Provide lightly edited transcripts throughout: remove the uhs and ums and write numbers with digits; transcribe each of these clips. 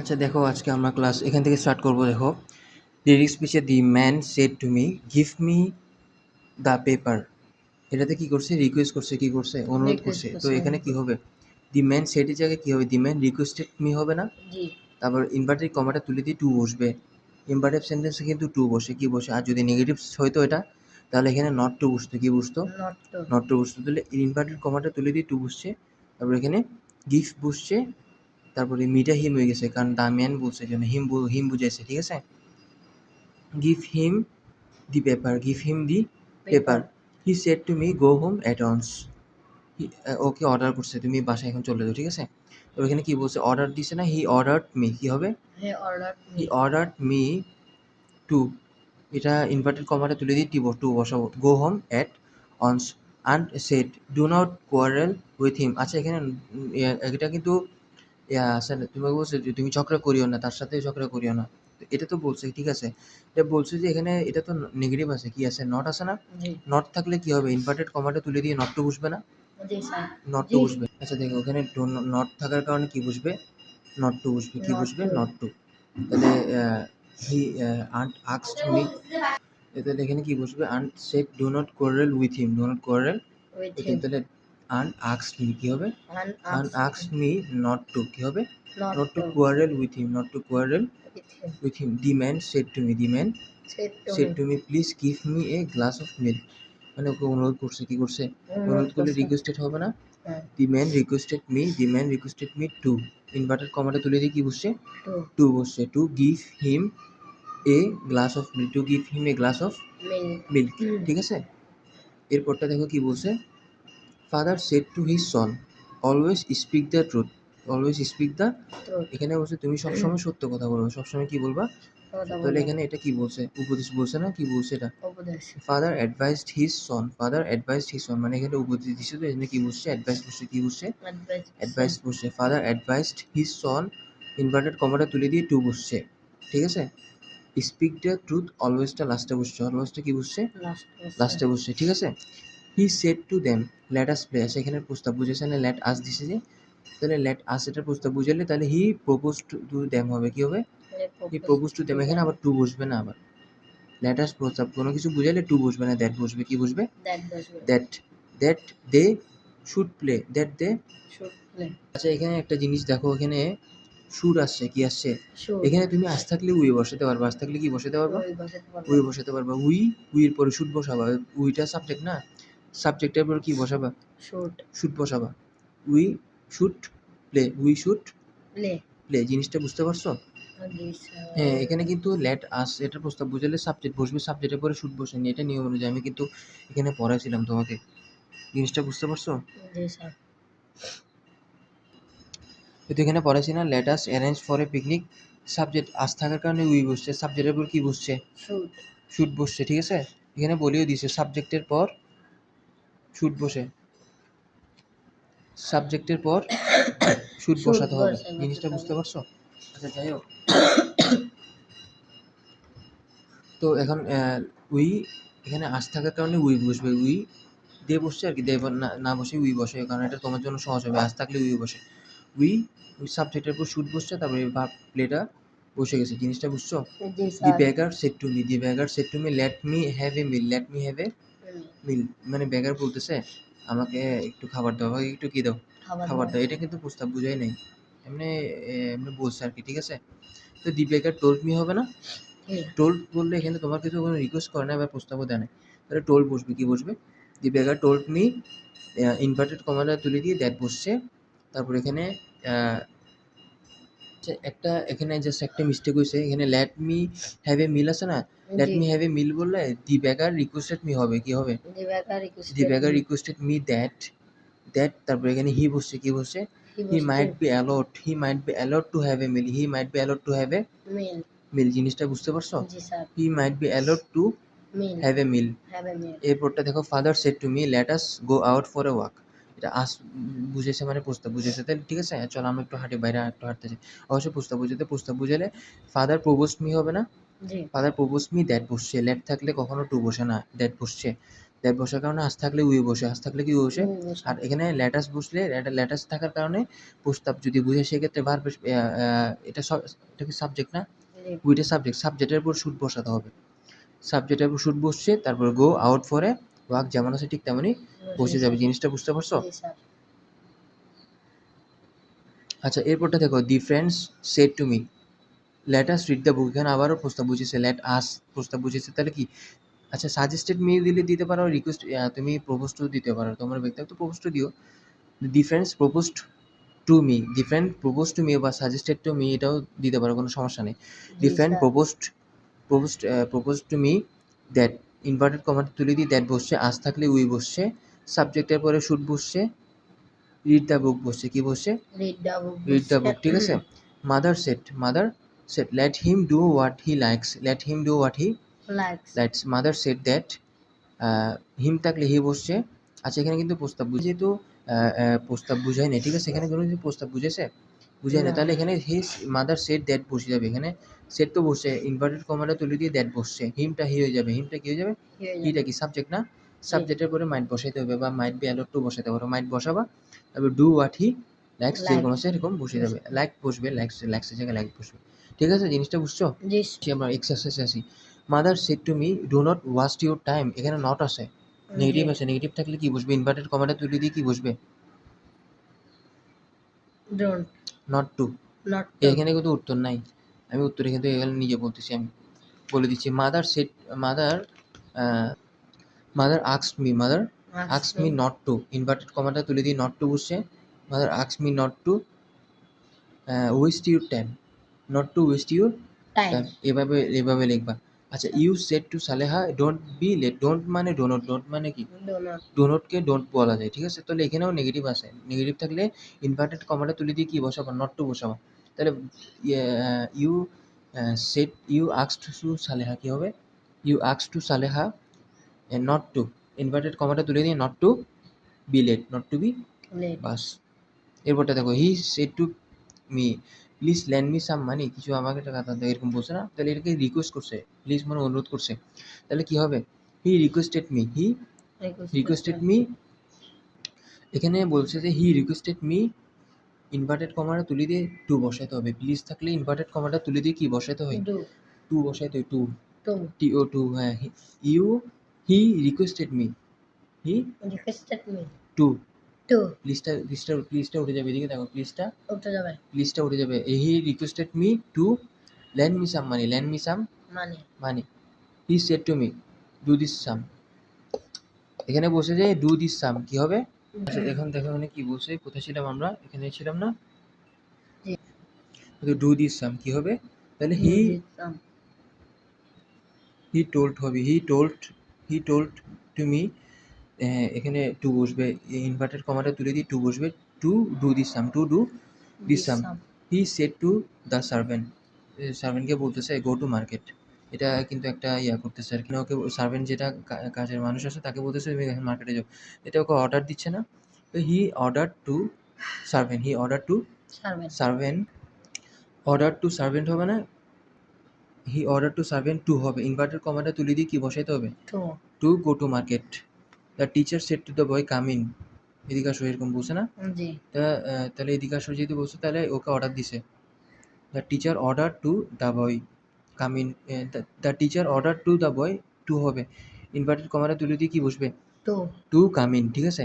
আচ্ছা দেখো, আজকে আমরা ক্লাস এখান থেকে স্টার্ট করব। দেখো, লিরিক্স পিছে দি man said to me give me the paper. এটাতে কি করছে? রিকোয়েস্ট করছে, কি করছে? অনুরোধ রিকোয়েস্ট করছে। তো করছে। এখানে কি হবে? দি ম্যান সেডের জায়গায় কি হবে? দি ম্যান রিকোয়েস্টেড মি হবে না? জি। তারপর ইনভার্টেড কমাটা তুলে দিয়ে টু বসবে। ইম্পারেটিভ সেন্টেন্সে কিন্তু টু বসে, কি বসে? আর যদি নেগেটিভ হইতো এটা, তাহলে এখানে নট টু বসতো, কি বসতো? Not to. নট টু বসতো। তাহলে ইনভার্টেড কমাটা তুলে দিয়ে টু বসছে, তারপর এখানে গিফট বসছে, তারপরে মিটা হিম হয়ে গেছে, কারণ দ্য ম্যান বলছে, জন্য হিম বুঝাইছে, ঠিক আছে? Give him the paper, give him the paper. He said to me go home at once. Okay order করছে, তুমি বাসায় এখন চলে যাও, ঠিক আছে? তো এখানে কি বলছে? অর্ডার দিছে না? হি অর্ডার্ড মি, কি হবে? He order me. He ordered me to, এটা ইনভার্টেড কমাটা তুলে দিয়ে টু বসাবো। Go home at once and said do not quarrel with him. আচ্ছা, এখানে এটা কিন্তু আসলে তোমাকে বলছে যে তুমি ঝগড়া করিও না, তার সাথে ঝগড়া করিও না। তো এটা তো বলছে, ঠিক আছে? এটা বলছে যে এখানে এটা তো নেগেটিভ আছে, কি আছে? নট আছে না? জি। নট থাকলে কি হবে? ইনভার্টেড কমাটা তুলে দিয়ে নট টু বসবে না? জি স্যার। নট টু বসবে। আচ্ছা দেখো, ওখানে নট থাকার কারণে কি বসবে? নট টু বসবে। কি বসবে? Not to. তাহলে হি আন্ট আস্কড মি, তাহলে এখানে কি বসবে? Aunt said do not quarrel with him, do not quarrel with with him. Him. তাহলে আন্ট আস্কড মি কি হবে? Aunt asked me not to, কি হবে? Not not to quarrel with him, not to quarrel with him. With him. The man said to me, the man said said to me please give me a glass of milk. মানে ওকে অনুরোধ করছে, কি করছে? অনুরোধ করলে করছে। Requested হবে না? হ্যাঁ। The man requested me, the man requested me to, inverted কমাটা তুলে দিয়ে কি বসছে? টু। টু বসছে। To give him a glass of milk, to give him a glass of milk, ঠিক আছে? এরপরটা দেখো কি বলছে? Father said to his son always speak the truth, always speak the. এখানে বলছে তুমি সবসময় সত্য কথা বলবে, সবসময় কি বলবা? তাহলে এখানে এটা কি বলছে? উপদেশ বলছে না? কি বলছে এটা? উপদেশ। ফাদার অ্যাডভাইসড হিজ সন, ফাদার অ্যাডভাইসড হিজ সন, মানে এখানে উপদেশ দিচ্ছে, তো এখানে কি বসছে? অ্যাডভাইস বসছে, কি বসছে? অ্যাডভাইস বসছে। Father advised his son, inverted কমাটা তুলে দিয়ে টু বসছে, ঠিক আছে? স্পিক দ্য ট্রুথ অলওয়েজটা লাস্টে বসছে, অলওয়েজটা কি বসছে? লাস্টে বসছে, ঠিক আছে? হি said to them let us play. সেখানে প্রস্তাব বুঝেছে না? লেট আস দিছে যে, তাহলে লেট আস এটার প্রস্তাব বুঝালে তাহলে হি প্রপোজ টু দেম হবে, কি হবে? হি প্রপোজ টু দেম। এখানে আবার টু বসবে না, আবার লেট আস প্রস্তাব কোনো কিছু বুঝাইলে টু বসবে না, দ্যাট বসবে। কি বসবে? That. That they should play, that they should play. আচ্ছা, এখানে একটা জিনিস দেখো, এখানে শুড আসছে, কি আসছে? এখানে তুমি আজ থাকলে উই বসাতে পারবা, আজ থাকলে কি বসাতে পারবা? উই বসাতে পারবা। উইয়ের পরে শুড বসাবা। উইটা সাবজেক্ট না? সাবজেক্টের পর কি বসাবা? শুড বসাবা। We should play, we should play. জিনিসটা বুঝতে পারছো? হ্যাঁ, এখানে কিন্তু লেট আস এটার প্রস্তাব বুঝালে সাবজেক্ট বসবে, সাবজেক্টের পরে শুড বসেনি, এটা নিয়ম অনুযায়ী। আমি কিন্তু এখানে পড়াইছিলাম তোমাকে, জিনিসটা বুঝতে পারছো? জি স্যার। কিন্তু এখানে পড়াইছি না, let us arrange for a picnic. Subject us থাকার কারণে উই বসছে, সাবজেক্টের পর কি বসছে? শুড বসছে, ঠিক আছে? এখানে বলেও দিয়েছে সাবজেক্টের পর শুড বসে, সাবজেক্টের পর শুড বসাতে হবে। জিনিসটা বুঝতে পারছো? আচ্ছা যাই হোক, তো এখন উই, এখানে আস থাকার কারণে উই বসবে। উই দে বসছে আর কি, দে না বসে উই বসে, কারণ এটা তোমার জন্য সহজ হবে। আস থাকলে উই বসে। উই উই সাবজেক্টের উপর শুড বসছে, তারপরে ভার্ব প্লেটা বসে গেছে। জিনিসটা বুঝছো? The beggar said to me, the beggar said to me let me have a meal, let me have a meal. মানে বেগার বলতেছে আমাকে একটু খাবার দাও, আমাকে একটু কি দাও? খাবার দাও। এটা কিন্তু প্রস্তাব বুঝাই নাই, এমনি এমনি বলছে আর কি, ঠিক আছে? তো দি বেগার টোল্ড মি হবে না? টোল্ড বললে এখানে তোমার কিছু কোনো রিকোয়েস্ট করে না বা প্রস্তাবও দেয় না, তাহলে টোল্ড বসবে। কি বসবে? দি বেগার টোল্ড মি, ইনভার্টেড কমাটা তুলে দিয়ে দ্যাট বসছে। তারপর এখানে একটা, এখানে জাস্ট একটা মিস্টেক হয়েছে। এখানে let me have a meal আছে না? Let me have a meal বললে দি বেগার রিকোয়েস্টেড মি হবে, কি হবে? The beggar requested me that, that তারপর এখানে হি বসছে, কি বসছে? He might be allowed, he might be allowed to have a meal, he might be allowed to have a meal. জিনিসটা বুঝতে পারছো? He might be allowed to have a meal. এরপরটা দেখো, father said to me let us go out for a walk. এটা us বুঝেছে, মানে প্রস্তাব বুঝেছে, তাহলে ঠিক আছে, চলো আমরা একটু হাঁটি, বাইরে একটু হাঁটতে যাই। অবশ্যই প্রস্তাব বুঝাতে, প্রস্তাব বুঝালে ফাদার প্রপোজড মি হবে না? ফাদার প্রপোজড মি দ্যাট বসছে। লেট থাকলে কখনো টু বসে না, দ্যাট বসছে। দ্যাট বসার কারণে আস থাকলে উই বসে, আস থাকলে কি উই বসে। উই বসে। আর এখানে লেটাস বসলে লেটাস থাকার কারণে প্রস্তাব যদি বুঝে সেক্ষেত্রে ভার্ব এটা এটা কি সাবজেক্ট না? লিভ। উইটা সাবজেক্ট, সাবজেক্টের উপর শুড বসাতে হবে। সাবজেক্টের উপর শুড বসছে, তারপর গো আউট ফরে ওয়াক যেমন আছে ঠিক তেমনই বসে যাবে। জিনিসটা বুঝতে পারছো? জি স্যার। আচ্ছা এরপরটা দেখো, the friends said to me let us read the book. এখানে আবারও প্রস্তাব বুঝেছে, লেট আস প্রস্তাব বুঝেছে, তাহলে কি? আচ্ছা সাজেস্টেড মি দিলে দিতে পারো, রিকোয়েস্ট তুমি প্রপোজও দিতে পারো, তোমার ব্যক্তিগত প্রপোজও দিও। The friends proposed to me, the friend propose to me বা সাজেস্টেড টু মি এটাও দিতে পারো, কোনো সমস্যা নেই। দি জি friend sir. Proposed to me that, inverted কমাতে তুলে দিই দ্যাট বসছে, আজ থাকলে উই বসছে, সাবজেক্টের পরে শুড বসছে, রিড দ্য বুক বসছে, কি বসছে? Read the book read the বসছে। বুক, ঠিক আছে। Mother said let him do what he likes, let him do what he likes. Likes. Mother said that, him থাকলে হি বসছে। আচ্ছা এখানে কিন্তু প্রস্তাব যেহেতু প্রস্তাব বুঝাই নেই, ঠিক আছে, এখানে কোনো যদি প্রস্তাব বুঝেছে বুঝাই না, না। তাহলে এখানে হিজ মাদার সেট দ্যাট বসে যাবে। এখানে সেট তো বসে, ইনভার্টেড কমাটা তুলে দিয়ে দ্যাট বসছে, হিমটা হি হয়ে যাবে। হিমটা কি হয়ে যাবে? কি হয়ে হিটা যাবে? কি সাবজেক্ট না? সাবজেক্টের পরে মাইট বসাইতে হবে, বা মাইট বি অ্যালোড টু বসাতে পারো, মাইট বসাবা, তারপর ডু হোয়াট হি লাইকস যেরকম লাইক। আছে এরকম বসে যাবে, লাইক বসবে, লাইকসের জায়গায় লাইক বসবে, ঠিক আছে। জিনিসটা বুঝছো? জি আমরা এক্সারসাইজে আসি। Mother said to me do not waste your time, এখানে নট আছে, নেগেটিভ আছে, নেগেটিভ থাকলে কি বসবে? ইনভার্টেড কমাটা তুলে দিয়ে কি বসবে? Don't. Not to. Not to. এখানে কিন্তু উত্তর নাই, আমি উত্তরে কিন্তু এখানে নিজে বলতেছি, আমি বলে দিচ্ছি। মাদার সেড, মাদার মাদার আক্সড me, mother আক্স me not to, inverted কমাটা তুলে দিয়ে নট টু বসছে, mother আক্স me not to waste your time, not to waste your time. Time, এভাবে এভাবে লিখবা। আচ্ছা you said to Saleha don't be late, don't মানে ডোনট, ডোন্ট মানে কি? Do not. ডোনটকে ডোন্ট বলা যায়, ঠিক আছে। তাহলে এখানেও নেগেটিভ আছে, নেগেটিভ থাকলে ইনভার্টেড কমাটা তুলে দিয়ে কি বসাবো? নট টু বসাবো। তাহলে ইউ সেড, ইউ আক্সড টু সালেহা কি হবে? ইউ আক্সড to Saleha not to, inverted কমাটা তুলে দিয়ে not to be late, not to be, late. বাস। এরপরটা দেখো, he said to me please lend me some money, কিছু আমাকে টাকা দাও, এরকম বলছে না? তাহলে এটাকে রিকোয়েস্ট করছে, প্লিজ মানে অনুরোধ করছে, তাহলে কি হবে? হি requested me, he requested me, এখানে বলছে যে হি রিকোয়েস্টেড মি, ইনভার্টেড কমাটা তুলে দিয়ে টু বসাতে হবে, প্লিজ থাকলে ইনভার্টেড কমাটা তুলে দিয়ে কি বসাতে হয়? ডু। টু বসাতে হয়, to, to. T O to, হ্যাঁ। You he requested me, he requested me. To, to. প্লিজটা উঠে যাবে, এদিকে দেখো, উঠে যাবে। প্লিজটা উঠে যাবে। He requested me to lend me some money, lend me some মানে। Money. He said to me do this sum, এখানে বসে যে ডু দিস সাম কি হবে? আচ্ছা এখন দেখো এখানে কি বলছে, কোথায় ছিলাম আমরা? এখানে ছিলাম না? জি। ডু দিস সাম কি হবে? তাহলে do this sum. He told হবে, হি টোল্ড টু মি, এখানে টু বসবে, ইনভার্টেড কমাটা তুলে দিয়ে টু বসবে, to do this sum, to do this sum. He said to the servant, সার্ভেন্টকে বলতেছে গো টু মার্কেট, এটা কিন্তু একটা ইয়া করতেছে আর কি, ওকে সার্ভেন্ট যেটা কাজের মানুষ আছে তাকে বলতেছে তুমি এখন মার্কেটে যাও, এটা ওকে অর্ডার দিচ্ছে না? তো he order to servant, he order to servant, order to servant হবে না? He order to servant to হবে, ইনভার্টেড কমাটা তুলে দিয়ে কি বসাইতে হবে? To go to market. The teacher said to the boy come in, এদিকে আসো, এরকম বলছে না? জি। তাহলে এদিকে আসো যেহেতু বলছে, তাহলে ওকে অর্ডার দিছে। The teacher order to the boy come in, the teacher order to the boy to হবে, ইনভার্টেড কমাটা তুলে দিয়ে কি বসবে? টু। টু কাম ইন, ঠিক আছে।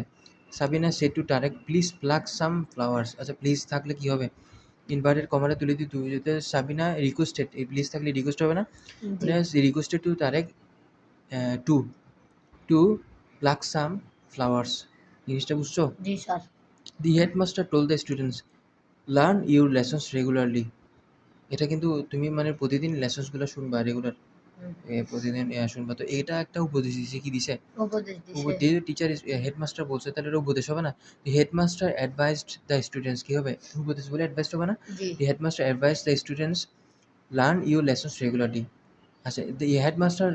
Sabina said to Tarique please pluck some flowers, আচ্ছা প্লিজ থাকলে কি হবে? ইনভার্টেড কমাটা তুলে দিয়ে তুমি যদি সাবিনা রিকোয়েস্টেড, এই প্লিজ থাকলে রিকোয়েস্ট হবে না? মানে requested to Tarique to to pluck some flowers, জিনিসটা বুঝছো? জি sir. The headmaster told the students learn your lessons regularly, এটা কিন্তু তুমি মানে প্রতিদিন লেসন্সগুলো শুনবা রেগুলার, প্রতিদিন শুনবা, তো এটা একটা উপদেশ দিছে, কি দিছে? উপদেশ দিছে। যেহেতু টিচার হেডমাস্টার বলছে তাহলে এটা উপদেশ হবে না? The headmaster advised the students, কি হবে? উপদেশ বলে অ্যাডভাইসড হবে না? জি। The headmaster advise the students learn your lessons regularly, আচ্ছা the headmaster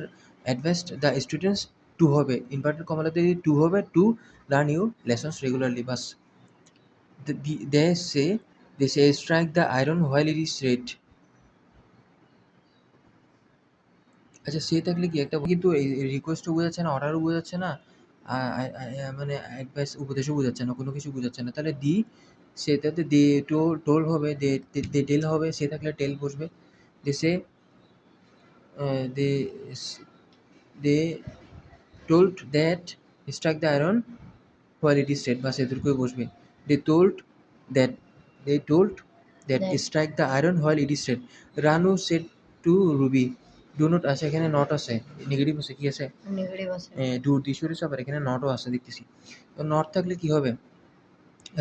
advised the students to হবে, ইনভার্টেড কমালাতে টু হবে, to learn your lessons regularly, বাস। They say strike the iron while it is red, আচ্ছা say থাকলে কি একটা কিন্তু এই রিকোয়েস্টও বোঝাচ্ছে না, অর্ডারও বোঝাচ্ছে না, মানে অ্যাডভাইস উপদেশও বোঝাচ্ছে না, কোনো কিছু বোঝাচ্ছে না। তাহলে দি সেটাতে দে টোল হবে, দে টেল হবে, সে থাকলে টেল বসবে। They say they they told that strike the iron while it is red, বাস এতটুকুই বসবে। They told that they told that That strike the iron while it is red. Ranu said to Ruby, do not আছে, এখানে not আছে, negative আছে, কি আছে? negative আছে। ডু দিশোরে আবার এখানে নটও আছে দেখতেছি। তো নট থাকলে কি হবে?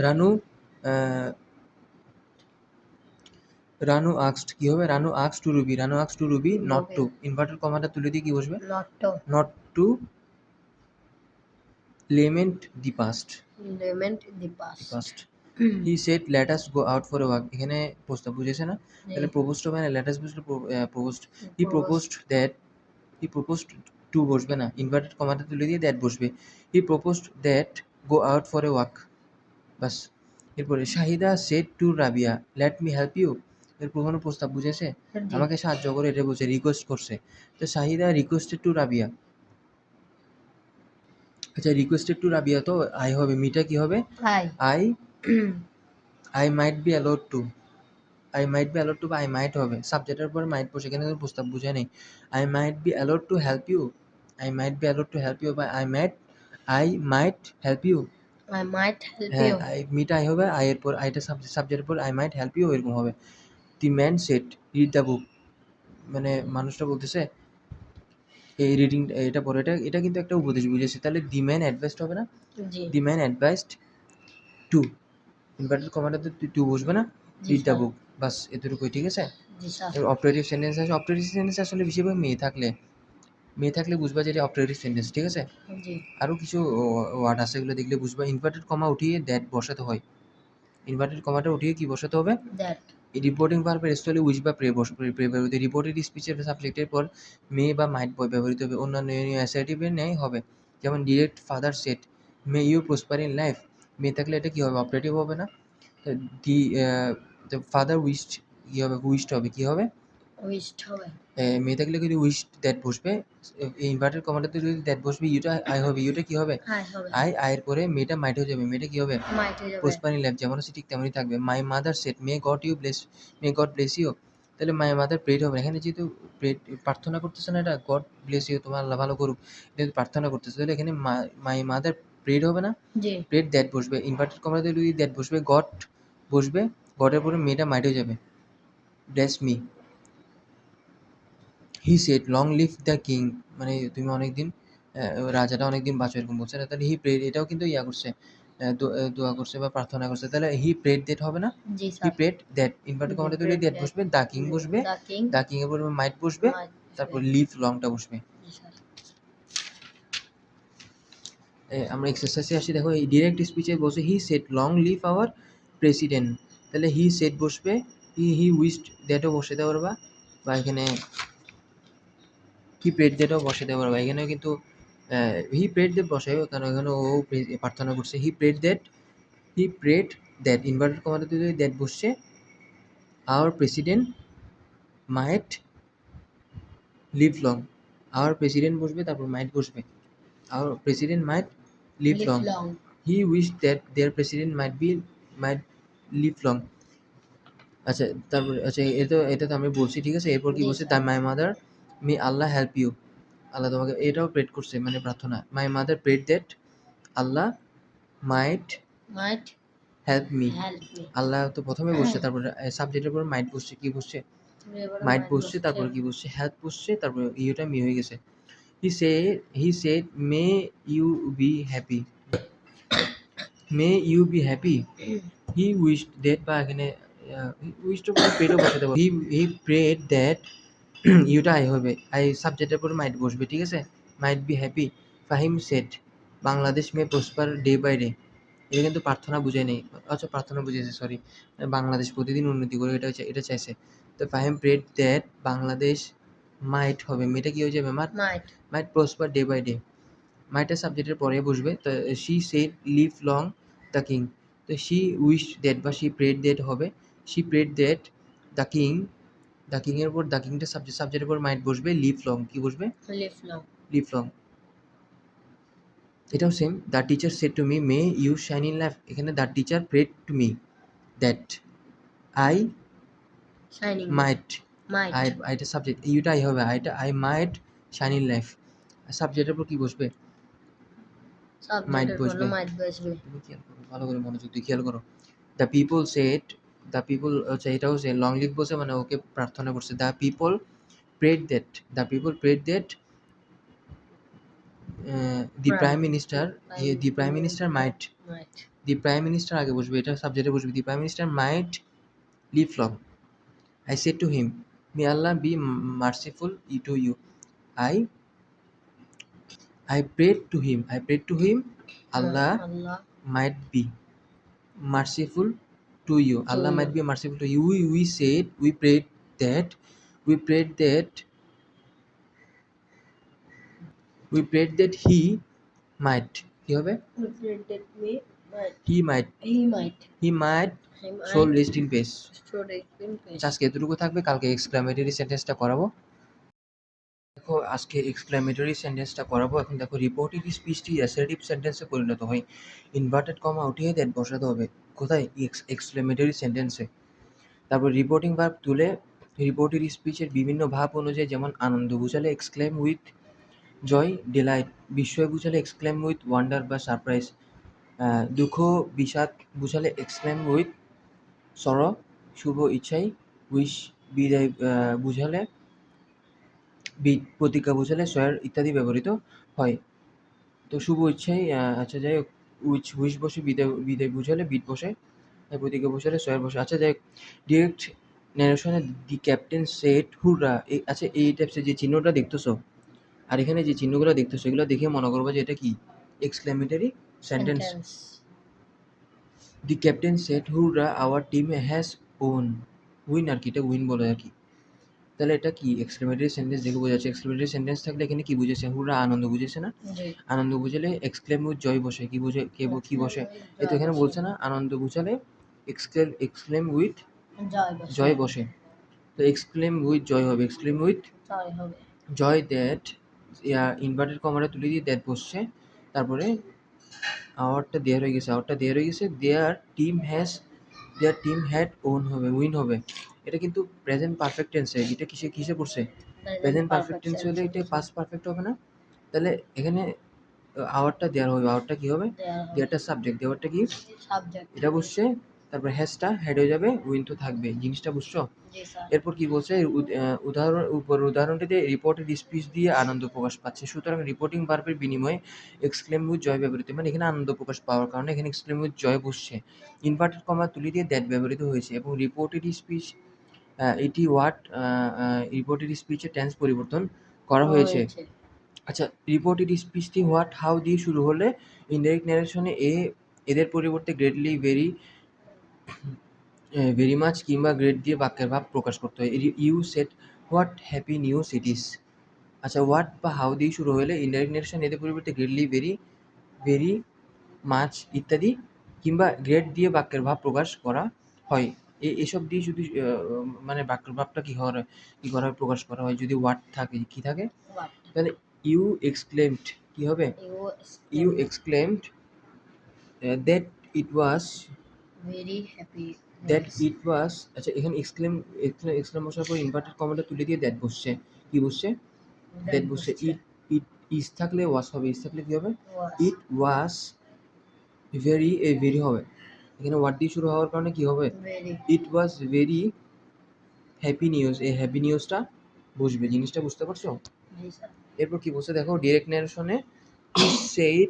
রানু রানু আক্সড, কি হবে? রানু আক্স টু রুবি, রানু আক্স to Ruby not Okay. To, inverted কমাটা তুলে দিয়ে কি বসবে? Not to not to lament the past, lament the the past. Past. He said let us go out for a walk, এখানে প্রস্তাব বুঝেছে না? তাহলে প্রপোজড হবে না, লেট আস বুঝলে proposed. He proposed that, he proposed to বসবে না, ইনভার্টেড কমাটা তুলে দিয়ে দ্যাট বসবে। He proposed that go out for a walk, বাস। এরপরে Shahida said to Rabiya let me help you, এর কোনো প্রস্তাব বুঝেছে? জি। আমাকে সাহায্য করে, এটা বলছে, রিকোয়েস্ট করছে। তো শাহিদা রিকোয়েস্টেড টু রাবিয়া, আচ্ছা রিকোয়েস্টেড টু রাবিয়া তো আই হবে, মিটা কি হবে? I. I I might be allowed two, I might be allowed two বা আই মাইট হবে, সাবজেক্টের পর মাইট বসে, এখানে কোনো প্রস্তাব বুঝে নেই। I might be allowed to help you, I might be allowed to help you বা I might help you. I might help হ্যাঁ, you. মিটা আই হবে, আই এর পর আইটা সাবজেক্টের পর আই মাইট হেল্প ইউ এরকম হবে। দি ম্যান সেড রিড দ্য বুক, মানে মানুষটা বলতেছে এই রিডিং, এটা পড়ো, এটা এটা কিন্তু একটা উপদেশ বুঝেছে। তাহলে দি ম্যান অ্যাডভাইসড হবে না? জি। The man advised to, inverted কমাটাতে টু বসবে না, জি রিড দ্য স্যার। বুক, বাস এতটুকুই, ঠিক আছে? জি স্যার। এবার অপারেটিভ সেন্টেন্স আছে, অপারেটিভ সেন্টেন্স আসলে বেশিরভাগ মেয়ে থাকলে বুঝবা যে এটা অপারেটিভ সেন্টেন্স, ঠিক আছে? জি। আরও কিছু ওয়ার্ড আছে, এগুলো দেখলে বুঝবা। ইনভার্টেড কমা উঠিয়ে দ্যাট বসাতে হয়, ইনভার্টেড কমাটা উঠিয়ে কি বসাতে হবে? That. রিপোর্টিং ভার্বের স্থলে উইচ বা প্রে ব্যবহৃত, রিপোর্টেড স্পিচের সাবজেক্টের পর মে বা মাইট ব্যবহৃত হবে, অন্যান্য অ্যাসার্টিভের ন্যায় হবে। যেমন direct father said may you prosper in life, may থাকলে এটা কী হবে? অপারেটিভ হবে না? দি ফাদার উইশড কী হবে? উইশড হবে, কী হবে? Wished হবে। মেয়ে থাকলে যদি উইশড দ্যাট বসবে, ইনভার্টেড কমাটাতে যদি দ্যাট বসবে, ইউটা আই হবে, ইউটা কী হবে? I হবে। আয়ের পরে মেয়েটা মাইট হয়ে যাবে, মেয়েটা কী হবে? Might হয়ে যাবে। প্রসপারিং লাইফ যেমন আছে ঠিক তেমনই থাকবে। My mother said may God bless you, তাহলে মাই মাদার প্রেড হবে না। এখানে যেহেতু প্রেড প্রার্থনা করতেছে না, এটা গড ব্লেস ইউ, তোমার আল্লাহ ভালো করুক, এটা প্রার্থনা করতেছে, তাহলে এখানে মাই মাদার প্রেড হবে না, জি। প্রেড দ্যাট বসবে, ইনভার্টেড কমাতে যদি দ্যাট বসবে, গড বসবে, গডের পরে মেয়েটা মাইট হয়ে যাবে, bless me. He said long live the king, মানে তুমি অনেকদিন রাজাটা অনেকদিন বাঁচো, এরকম বলছে না? তাহলে হি প্রেড, এটাও কিন্তু ইয়া করছে, দোয়া করছে বা প্রার্থনা করছে, তাহলে হি প্রেড দ্যাট হবে না? জি হি স্যার। প্রেড দ্যাট, ইনভার্টেড কমাটা তুলে দ্যাট বসবে, দ্য কিং বসবে, The king. দ্য কিং এর পরে মাইট বসবে, Might তারপর হবে। লিভ লংটা বসবে। জি স্যার। আমরা এক্সারসাইজে আসি, দেখো এই ডিরেক্ট স্পিচে বসে he said long live our president, তাহলে হি সেড বসবে, হি উইশড দ্যাটও বসাতে পারবা, বা এখানে হি প্রেড দ্যাটও বসাতে পারবা। এখানেও কিন্তু হি প্রেড দ্যাট বসাই, কারণ এখানে ও প্রার্থনা করছে। হি প্রেড দ্যাট, ইনভার্টেড কমাতে যদি দ্যাট বসছে, আওয়ার প্রেসিডেন্ট মাইট লিভ লং, আওয়ার প্রেসিডেন্ট বসবে, তারপর মাইট বসবে, hour president mite leave Live long. long. He wish that there president mite live long. আচ্ছা, তারপরে আচ্ছা, এটা তো আমি বলছি, ঠিক আছে? এরপর কি জি বলছে? Sir. The my mother may Allah help you, আল্লাহ তোমাকে, এটাও প্রেড করছে, মানে প্রার্থনা। My mother prayed that Allah might Might help me, help me. আল্লাহ তো প্রথমে বসছে, তারপরে সাবজেক্টের পর মাইট বসছে, কি বসছে? এবারে মাইট might বসছে, তারপরে কি বসছে? হেল্প বসছে, তারপরে ইউটা মি হয়ে গেছে। He said may you be happy, may you be happy. He wished that, বা এখানে উইশড পরে প্রেডও বসাতে পারবো। হি প্রেড দ্যাট ইউটা আই হবে, আই সাবজেক্টের পরে মাইট বসবে, ঠিক আছে? Might be happy. Fahim said Bangladesh may prosper day by day, এটা কিন্তু প্রার্থনা বুঝায় নেই, আচ্ছা প্রার্থনা বুঝিয়েছে, সরি, বাংলাদেশ প্রতিদিন উন্নতি করে, এটা চাইছে। তো Fahim prayed that Bangladesh might হবে, মেয়েটা কি হয়ে যাবে? might. Might prosper day by day, মাইটা সাবজেক্টের পরে বসবে। তো she said live long the king, তো শি উইশ দ্যাট বা শি প্রেড দ্যাট হবে, she prayed that the king, the king এর উপর দ্য কিংটা সাবজেক্টের উপর মাইট বসবে, লিভ লং কি বসবে? Live long. Live long. এটাও same, the teacher said to me may you shine in life, এখানে the teacher prayed to me that I shining might, might আইটা সাবজেক্ট, ইউটা আই হবে, I might shine in life, সাবজেক্টের উপর কি বসবে? মাইট সাবজেক্টের পরে বসবে। মাইট বসবে। তুমি খেয়াল করো, ভালো করে মনোযোগ দিয়ে খেয়াল করো। The people said, the people হচ্ছে এটাও সে লং লিভ বলছে মানে ওকে প্রার্থনা করছে। The people prayed that, the people prayed that the prime minister, the prime minister might, might the prime minister আগে বসবে, এটা সাবজেক্টে বসবে, the prime minister might live long. I said to him, may Allah be merciful to you. I I prayed to him. I prayed to him. Allah Allah might be merciful to you. To Allah you. might be merciful to you. We said, we prayed that, we prayed that, we prayed that he might. কি হবে? presented me might He might. he might He might he soul might rest in peace. should explain আচ্ছা, আজকে এতটুকু থাকবে, কালকে exclamatory সেন্টেন্সটা করাবো। দেখো আজকে এক্সক্লামেটরি সেন্টেন্সটা করাবো। এখন দেখো রিপোর্টেড স্পিচটি অ্যাসার্টিভ সেন্টেন্সে পরিণত হয়। ইনভার্টেড কমা উঠিয়ে দ্যাট বসাতে হবে কোথায়? এক্সক্লামেটরি সেন্টেন্সে। তারপর রিপোর্টিং ভার্ব তুলে রিপোর্টেড স্পিচের বিভিন্ন ভাব অনুযায়ী, যেমন আনন্দ বুঝালে এক্সক্লেম উইথ জয় ডিলাইট, বিস্ময় বুঝালে এক্সক্লেম উইথ ওয়ান্ডার বা সারপ্রাইজ, দুঃখ বিষাদ বুঝালে এক্সক্লেম উইথ সর, শুভ ইচ্ছাই উইশ, বিদায় বুঝালে প্রতিজ্ঞা বুঝালে সয়ার ইত্যাদি ব্যবহৃত হয়। তো শুভ ইচ্ছাই আচ্ছা যাই হোক, উইশ বসে, বিদায় বুঝালে বিট বসে, প্রতিজ্ঞা বুঝালে সয়ার বসে। আচ্ছা যাই হোক, ডিরেক্ট ন্যারেশনে দি ক্যাপ্টেন সেড হুররা, আচ্ছা এই টাইপসের যে চিহ্নটা দেখতেছো আর এখানে যে চিহ্নগুলো দেখতেছো এগুলো দেখে মনে করবো যে এটা কি exclamatory sentence. sentence the captain said hurrah our team has won, win আর কি, এটা উইন বলে আর কি। তাহলে এটা কি এক্সক্লেমেটরি সেন্টেন্স দেখে বোঝাচ্ছে। এক্সক্লেমেটরি সেন্টেন্স থাকলে এখানে কি বুঝেছে? হুররা আনন্দ বুঝেছে না? জি আনন্দ বুঝালে এক্সক্লেম উইথ জয় বসে, কি বুঝে কি বসে? এই তো এখানে বলছে না আনন্দ বুঝালে এক্সক্লেম উইথ জয় বসে, তো এক্সক্লেম উইথ জয় হবে, এক্সক্লেম উইথ জয় হবে জয় দ্যাট, ইনভার্টেড কমাটা তুলে দিয়ে দ্যাট বসছে, তারপরে আওয়ারটা দেয়ার হয়ে গেছে, আওয়ারটা দেয়ার হয়ে গেছে, দেয়ার টিম হ্যাড ওন হবে, উইন হবে। এটা কিন্তু প্রেজেন্ট পারফেক্ট টেন্সে, এটা কিসে পড়ছে? প্রেজেন্ট পারফেক্ট টেন্স হলে এটা পাস্ট পারফেক্ট হবে না? তাহলে এখানে আওয়ারটা দেওয়ার হবে, আওয়ারটা কি হবে? দেওয়ারটা সাবজেক্ট, দেওয়ারটা কি? সাবজেক্ট এটা বসছে, তারপর হ্যাজটা হেড হয়ে যাবে, উইন তো থাকবে, জিনিসটা বুঝছো? জি স্যার এরপর কি বলছে? উদাহরণটিতে রিপোর্টেড স্পিচ দিয়ে আনন্দ প্রকাশ পাচ্ছে, সুতরাং রিপোর্টিং ভার্বের বিনিময়ে এক্সক্লেম উইথ জয় ব্যবহৃত, মানে এখানে আনন্দ প্রকাশ পাওয়ার কারণে এখানে এক্সক্লেম উইথ জয় বসছে, ইনভার্টেড কমা তুলে দিয়ে দ্যাট ব্যবহৃত হয়েছে, এবং রিপোর্টেড স্পিচ এটি হোয়াট, রিপোর্টেড স্পিচের টেন্স পরিবর্তন করা হয়েছে। আচ্ছা, রিপোর্টেড স্পিচটি হোয়াট হাউ দিয়ে শুরু হলে ইনডাইরেক্ট ন্যারেশনে এদের পরিবর্তে গ্রেটলি, ভেরি মাচ কিংবা গ্রেট দিয়ে বাক্যের ভাব প্রকাশ করতে হয়। You said what happy news it is. আচ্ছা, হোয়াট বা হাউ দিয়ে শুরু হলে ইনডাইরেক্ট ন্যারেশন এদের পরিবর্তে গ্রেটলি, ভেরি মাচ ইত্যাদি কিংবা গ্রেট দিয়ে বাক্যের ভাব প্রকাশ করা হয়। এসব দিয়ে যদি মানে বাক্যের ভাবটা কি করা হয়? প্রকাশ করা হয়। যদি হোয়াট থাকে, কি থাকে? তাহলে ইউ এক্সক্লেমড, কি হবে? You exclaimed that it was, very happy that it was, আচ্ছা এখানে এক্সক্লেম বসার পর ইনভার্টেড কমাটা তুলে দিয়ে দ্যাট বসছে, কি বসছে? দ্যাট বসছে। ইট ইজ থাকলে ওয়াজ হবে, ইজ থাকলে কি হবে? ইট ওয়াজ ভেরি হবে, এখানে ওয়াট দিয়ে শুরু হওয়ার কারণে কি হবে? It was very happy news, এই হ্যাপি নিউজটা বসবে, জিনিসটা বুঝতে পারছো? এরপর কি বলছে দেখো, ডিরেক্ট ন্যারেশনে he said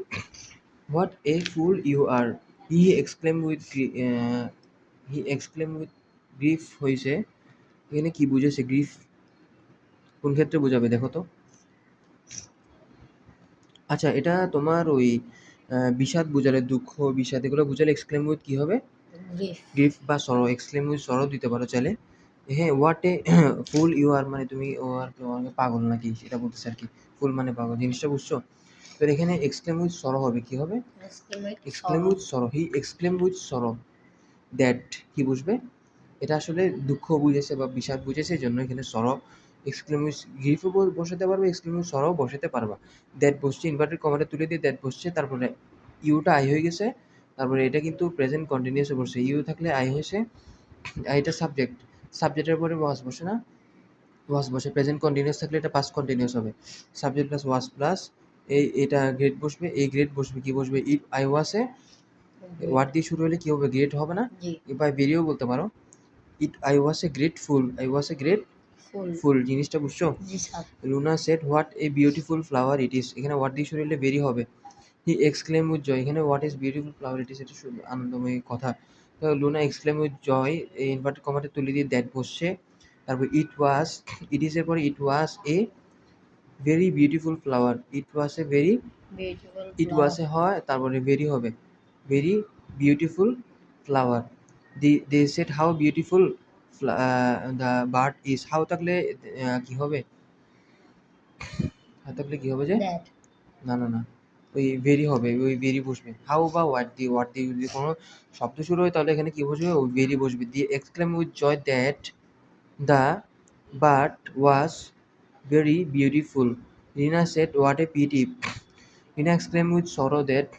what a fool you are, he exclaim with grief হয়েছে, এখানে কি বুঝেছে? গ্রিফ কোন ক্ষেত্রে বোঝাবে দেখো তো? আচ্ছা, এটা তোমার ওই বিষাদ বুঝালে, দুঃখ বিষাদ এগুলো বুঝালে এক্সক্লেম উইথ কি হবে? গ্রিফ বা সরো, এক্সক্লেম উইথ সরো দিতে পারো চাইলে। হ্যাঁ, হোয়াট এ ফুল ইউ আর মানে তুমি ও আর কি পাগল নাকি সেটা বলতেছে আর কি, ফুল মানে পাগল, জিনিসটা বুঝছো? তো এখানে এক্সক্লেম উইথ সরো হবে, কি হবে? এক্সক্লেম উইথ সরো, হি এক্সক্লেম উইথ সরো দ্যাট, কি বুঝবে? এটা আসলে দুঃখ বুঝেছে বা বিষাদ বুঝেছে, এই জন্য এখানে সরো এক্সক্লেমিভ গ্রিফও বসাতে পারবা, এক্সক্লেমিভ সরও বসাতে পারবা। দ্যাট বসছে, ইনভার্টেড কমাটা তুলে দিয়ে দ্যাট বসছে, তারপরে ইউটা আই হয়ে গেছে, তারপরে এটা কিন্তু প্রেজেন্ট কন্টিনিউয়াসে বসছে, ইউ থাকলে আই হয়েছে, আর এটা সাবজেক্ট, সাবজেক্টের পরে ওয়াজ বসে না, ওয়াজ বসে। প্রেজেন্ট কন্টিনিউয়াস থাকলে এটা পাস্ট কন্টিনিউয়াস হবে, সাবজেক্ট প্লাস ওয়াজ প্লাস এটা গ্রেড বসবে, এই গ্রেড বসবে, কি বসবে, ইফ আই ওয়াজে ওয়ার্ড দিয়ে শুরু হলে কি হবে, গ্রেট হবে না, জি বা বেরিয়েও বলতে পারো। It I was a great fool, I was a great fool fool, জিনিসটা বুঝছো? জি sir Luna said what a beautiful flower it is, এখানে ওয়ার্ড দিয়ে শুরু হলে বেরি হবে। হি এক্সক্লেম উইথ জয়, এখানে what is beautiful flower it is, এটা আনন্দময়ী কথা। তো লুনা এক্সক্লেম উইথ জয়, এই ইনভার্টেড কমাটা তুলে দিয়ে দ্যাট বসছে, তারপর ইট ওয়াজ, ইট ইজ এর পরে it was a very beautiful flower, it was a very, beautiful it was a হয়, তারপরে ভেরি হবে, very beautiful flower. They said how beautiful the bird is, how থাকলে কি হবে, হাউ থাকলে কি হবে যে, দ্যাট না না না, ওই ভেরি হবে, ওই ভেরি বসবে। হাউ বা ওয়াট দিয়ে, ওয়াট দিয়ে যদি কোনো শব্দ শুরু হয় তাহলে এখানে কি বসবে, ওই ভেরি বসবে। দিয়ে exclaim with joy that the bird was very beautiful. Rina said what a pity, Rina exclaim with sorrow that